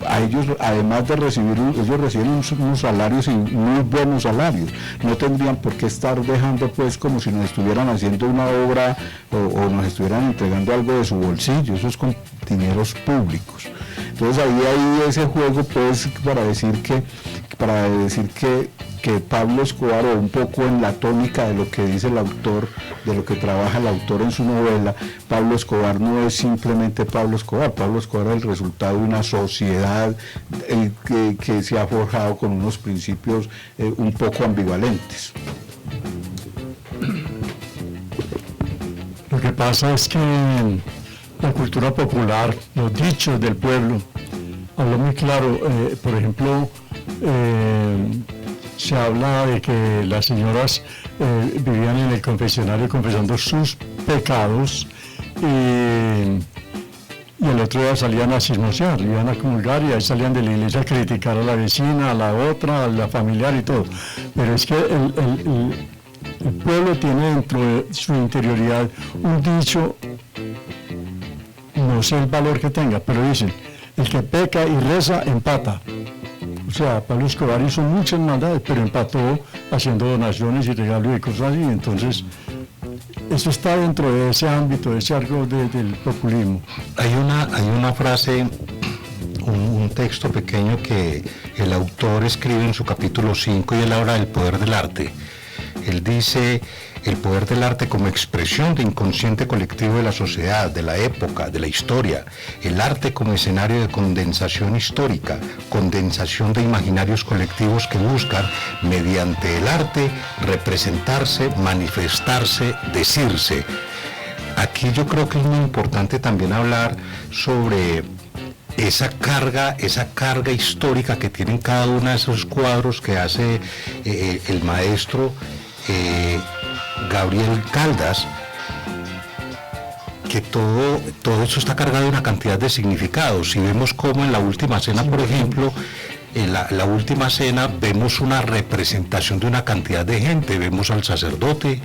a ellos, además de ellos reciben unos salarios, y muy buenos salarios. No tendrían por qué estar dejando, pues, como si nos estuvieran haciendo una obra o nos estuvieran entregando algo de su bolsillo. Eso es con dineros públicos. Entonces ahí hay ese juego, pues, para decir que Pablo Escobar, o un poco en la tónica de lo que dice el autor, de lo que trabaja el autor en su novela, Pablo Escobar no es simplemente Pablo Escobar es el resultado de una sociedad que se ha forjado con unos principios un poco ambivalentes. Lo que pasa es que la cultura popular, los dichos del pueblo, habla muy claro. Por ejemplo, se habla de que las señoras vivían en el confesionario confesando sus pecados, y el otro día salían a chismosear, iban a comulgar, y ahí salían de la iglesia a criticar a la vecina, a la otra, a la familiar y todo. Pero es que el pueblo tiene dentro de su interioridad un dicho, no sé el valor que tenga, pero dicen: el que peca y reza empata. O sea, Pablo Escobar hizo muchas maldades, pero empató haciendo donaciones y regalos y cosas así. Entonces, eso está dentro de ese ámbito, de ese arco del populismo. Hay una frase, un texto pequeño que el autor escribe en su capítulo 5, y él habla del poder del arte. Él dice: el poder del arte como expresión de inconsciente colectivo de la sociedad, de la época, de la historia. El arte como escenario de condensación histórica, condensación de imaginarios colectivos que buscan, mediante el arte, representarse, manifestarse, decirse. Aquí yo creo que es muy importante también hablar sobre esa carga histórica que tienen cada uno de esos cuadros que hace el maestro Gabriel Caldas, que todo eso está cargado de una cantidad de significados. Si vemos cómo en la última cena, por ejemplo, en la última cena vemos una representación de una cantidad de gente, vemos al sacerdote,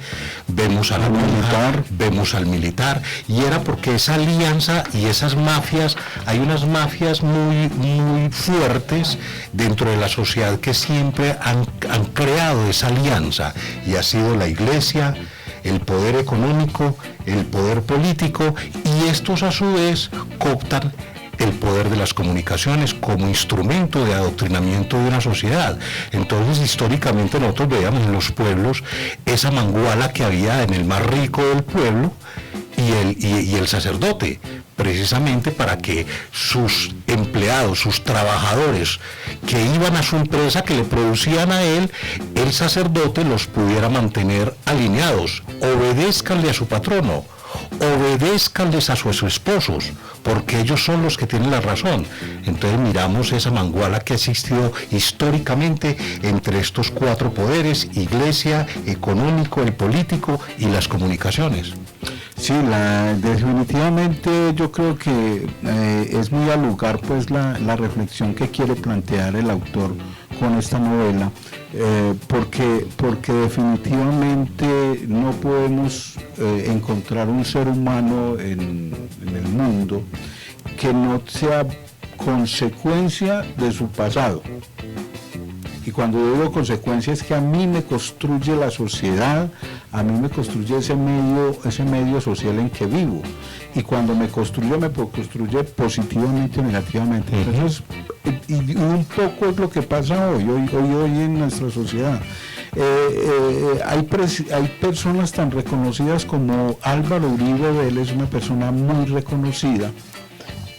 vemos a la militar, vemos al militar, y era porque esa alianza y esas mafias, hay unas mafias muy, muy fuertes dentro de la sociedad que siempre han creado esa alianza, y ha sido la iglesia, el poder económico, el poder político, y estos a su vez cooptan el poder de las comunicaciones como instrumento de adoctrinamiento de una sociedad. Entonces, históricamente nosotros veíamos en los pueblos esa manguala que había en el más rico del pueblo y el sacerdote, precisamente para que sus empleados, sus trabajadores que iban a su empresa, que le producían a él, el sacerdote los pudiera mantener alineados. Obedézcanle a su patrono, obedézcanles a sus esposos, porque ellos son los que tienen la razón. Entonces miramos esa manguala que ha existido históricamente entre estos cuatro poderes: iglesia, económico, el político y las comunicaciones. Sí, definitivamente yo creo que es muy al lugar pues la reflexión que quiere plantear el autor con esta novela, porque definitivamente no podemos encontrar un ser humano en el mundo que no sea consecuencia de su pasado. Y cuando digo consecuencia es que a mí me construye la sociedad, a mí me construye ese medio social en que vivo. Y cuando me construye positivamente o negativamente. Entonces, y un poco es lo que pasa hoy en nuestra sociedad. Hay personas tan reconocidas como Álvaro Uribe Vélez, una persona muy reconocida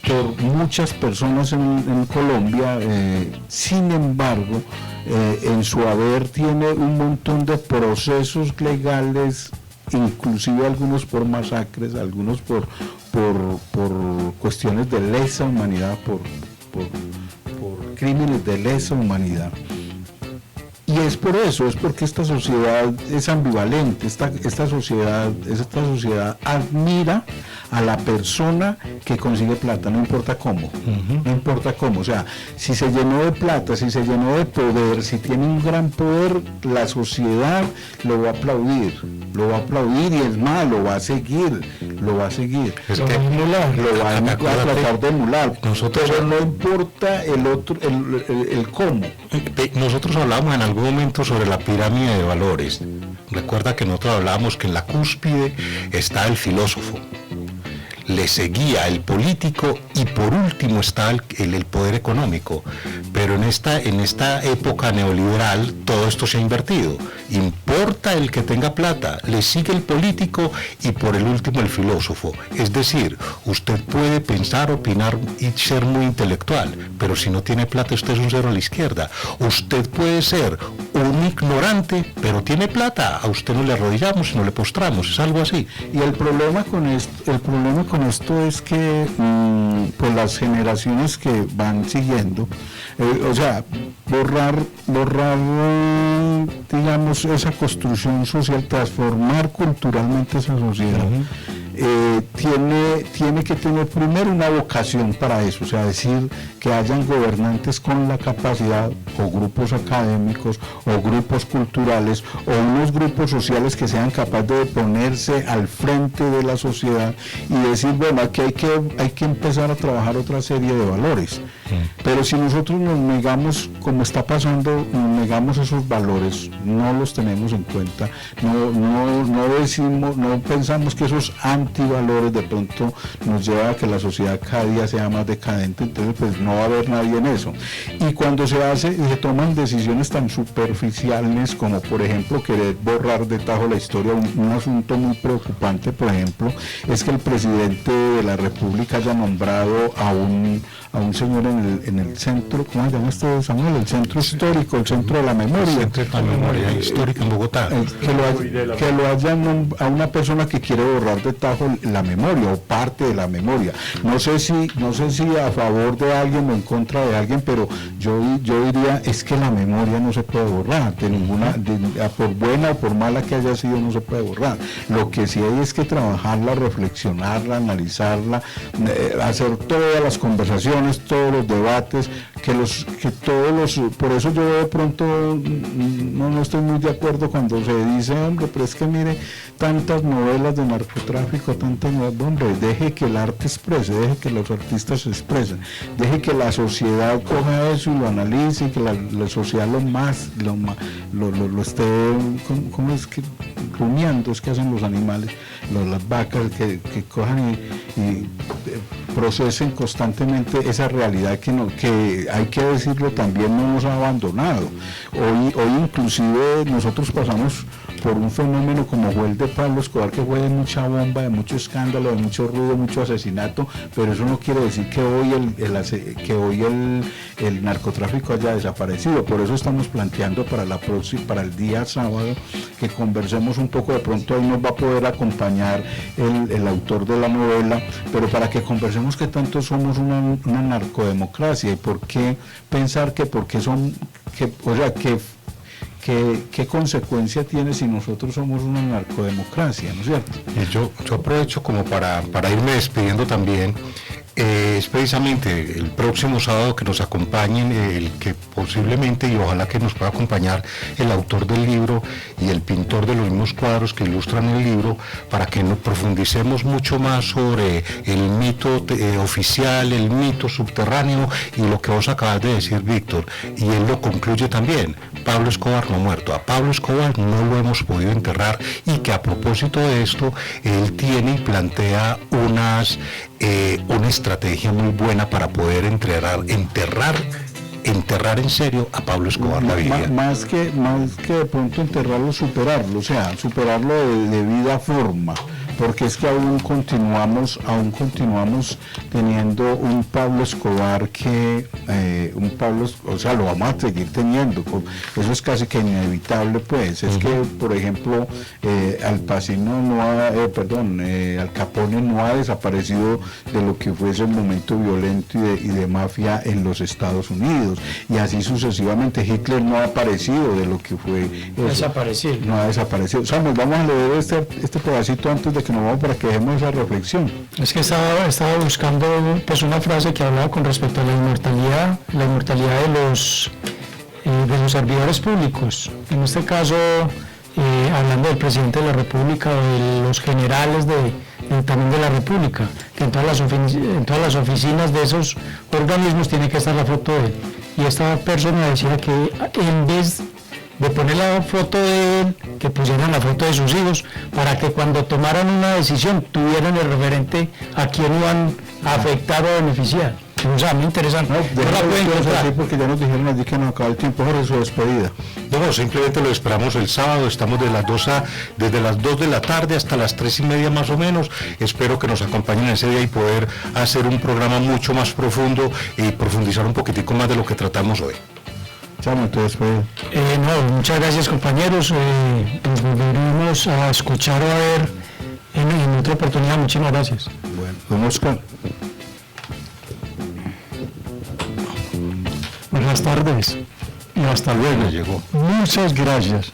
por muchas personas en Colombia, sin embargo, en su haber tiene un montón de procesos legales, inclusive algunos por masacres, algunos por cuestiones de lesa humanidad, por crímenes de lesa humanidad. Y es por eso, es porque esta sociedad es ambivalente, esta sociedad admira a la persona que consigue plata, no importa cómo, no importa cómo, o sea, si se llenó de plata, si se llenó de poder, si tiene un gran poder, la sociedad lo va a aplaudir y es más, lo va a seguir. Es que lo va a tratar de emular, pero no importa el cómo. Nosotros hablamos en algún momento sobre la pirámide de valores. Recuerda que nosotros hablábamos que en la cúspide está el filósofo, le seguía el político y por último está el poder económico. Pero en esta época neoliberal todo esto se ha invertido. Importa el que tenga plata, le sigue el político y por el último el filósofo. Es decir, usted puede pensar, opinar y ser muy intelectual, pero si no tiene plata usted es un cero a la izquierda. Usted puede ser un ignorante, pero tiene plata, a usted no le arrodillamos y no le postramos, es algo así. Y el problema con esto es que pues las generaciones que van siguiendo, o sea, borrar digamos esa construcción social, transformar culturalmente esa sociedad, tiene que tener primero una vocación para eso, o sea, decir que hayan gobernantes con la capacidad, o grupos académicos, o grupos culturales, o unos grupos sociales que sean capaces de ponerse al frente de la sociedad y decir, bueno, aquí hay que empezar a trabajar otra serie de valores. Pero si nosotros nos negamos, como está pasando, nos negamos esos valores, no los tenemos en cuenta, no pensamos que esos antivalores de pronto nos lleva a que la sociedad cada día sea más decadente, entonces pues no va a haber nadie en eso. Y cuando se toman decisiones tan superficiales como por ejemplo querer borrar de tajo la historia, un asunto muy preocupante, por ejemplo, es que el presidente de la República haya nombrado a un señor en el centro, ¿cómo se llama este, Samuel? El centro histórico, el centro de la memoria. El centro de la memoria histórica en Bogotá. Que lo hayan a una persona que quiere borrar de tajo la memoria o parte de la memoria. No sé si a favor de alguien o en contra de alguien, pero yo diría es que la memoria no se puede borrar, por buena o por mala que haya sido, no se puede borrar. Lo que sí hay es que trabajarla, reflexionarla, analizarla, hacer todas las conversaciones, todos los debates, por eso yo de pronto no estoy muy de acuerdo cuando se dice, hombre, pero es que mire, tantas novelas de narcotráfico, hombre, deje que el arte exprese, deje que los artistas se expresen, deje que la sociedad coja eso y lo analice, y que la sociedad lo esté, ¿cómo es que? Rumiando, es que hacen los animales, las vacas, que cojan y procesen constantemente esa realidad que hay que decirlo también no nos ha abandonado. Hoy inclusive nosotros pasamos por un fenómeno como fue el de Pablo Escobar, que fue de mucha bomba, de mucho escándalo, de mucho ruido, mucho asesinato, pero eso no quiere decir que hoy el narcotráfico haya desaparecido. Por eso estamos planteando para el día sábado que conversemos un poco. De pronto ahí nos va a poder acompañar el autor de la novela, pero para que conversemos qué tanto somos una narcodemocracia y por qué pensar que porque son, ¿qué consecuencia tiene si nosotros somos una narcodemocracia, ¿no es cierto? Yo aprovecho como para irme despidiendo también. Es precisamente el próximo sábado que nos acompañen, el que posiblemente y ojalá que nos pueda acompañar el autor del libro y el pintor de los mismos cuadros que ilustran el libro, para que nos profundicemos mucho más sobre el mito oficial, el mito subterráneo y lo que vos acabas de decir, Víctor, y él lo concluye también. Pablo Escobar no ha muerto, a Pablo Escobar no lo hemos podido enterrar, y que a propósito de esto él tiene y plantea una estrategia muy buena para poder enterrar en serio a Pablo Escobar Gaviria. Más que de pronto enterrarlo, superarlo, o sea, superarlo de debida forma, porque es que aún continuamos teniendo un Pablo Escobar lo vamos a seguir teniendo, eso es casi que inevitable, pues. Es que, por ejemplo, Al Capone no ha desaparecido de lo que fue ese momento violento y de mafia en los Estados Unidos, y así sucesivamente. Hitler no ha aparecido de lo que fue eso. No ha desaparecido. Samuel, vamos a leer este pedacito antes de que nos vamos, para que dejemos esa reflexión. Es que estaba buscando pues una frase que hablaba con respecto a la inmortalidad de los servidores públicos. En este caso, hablando del presidente de la República o de los generales también de la República, que en todas las oficinas de esos organismos tiene que estar la foto de él. Y esta persona decía que en vez de poner la foto de él, que pusieran la foto de sus hijos, para que cuando tomaran una decisión tuvieran el referente a quién iban a afectar o a beneficiar. O sea, muy interesante. Así, porque ya nos dijeron allí que nos acaba el tiempo. Jorge, su despedida. No, simplemente lo esperamos el sábado. Estamos desde las 2 de la tarde hasta las 3:30 más o menos. Espero que nos acompañen ese día y poder hacer un programa mucho más profundo y profundizar un poquitico más de lo que tratamos hoy. Muchas gracias, compañeros. Nos volveremos a escuchar o a ver en otra oportunidad. Muchísimas gracias. Bueno, don Oscar. Buenas tardes y hasta luego. Muchas gracias.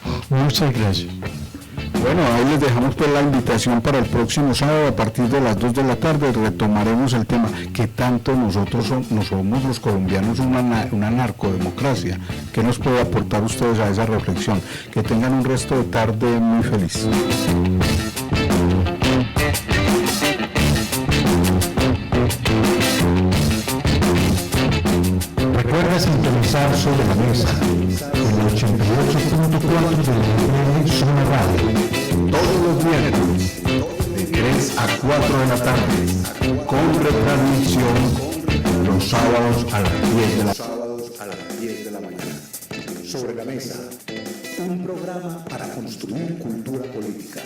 Bueno, ahí les dejamos pues la invitación para el próximo sábado a partir de las 2 de la tarde. Retomaremos el tema que tanto nosotros somos los colombianos una narcodemocracia. ¿Qué nos puede aportar ustedes a esa reflexión? Que tengan un resto de tarde muy feliz. Recuerda sintonizar Sobre la Mesa en el 88.4 de la FM Zona Radio todos los viernes de 3 a 4 de la tarde, con retransmisión los sábados a las 10 de la mañana. Sobre la Mesa, un programa para construir cultura política.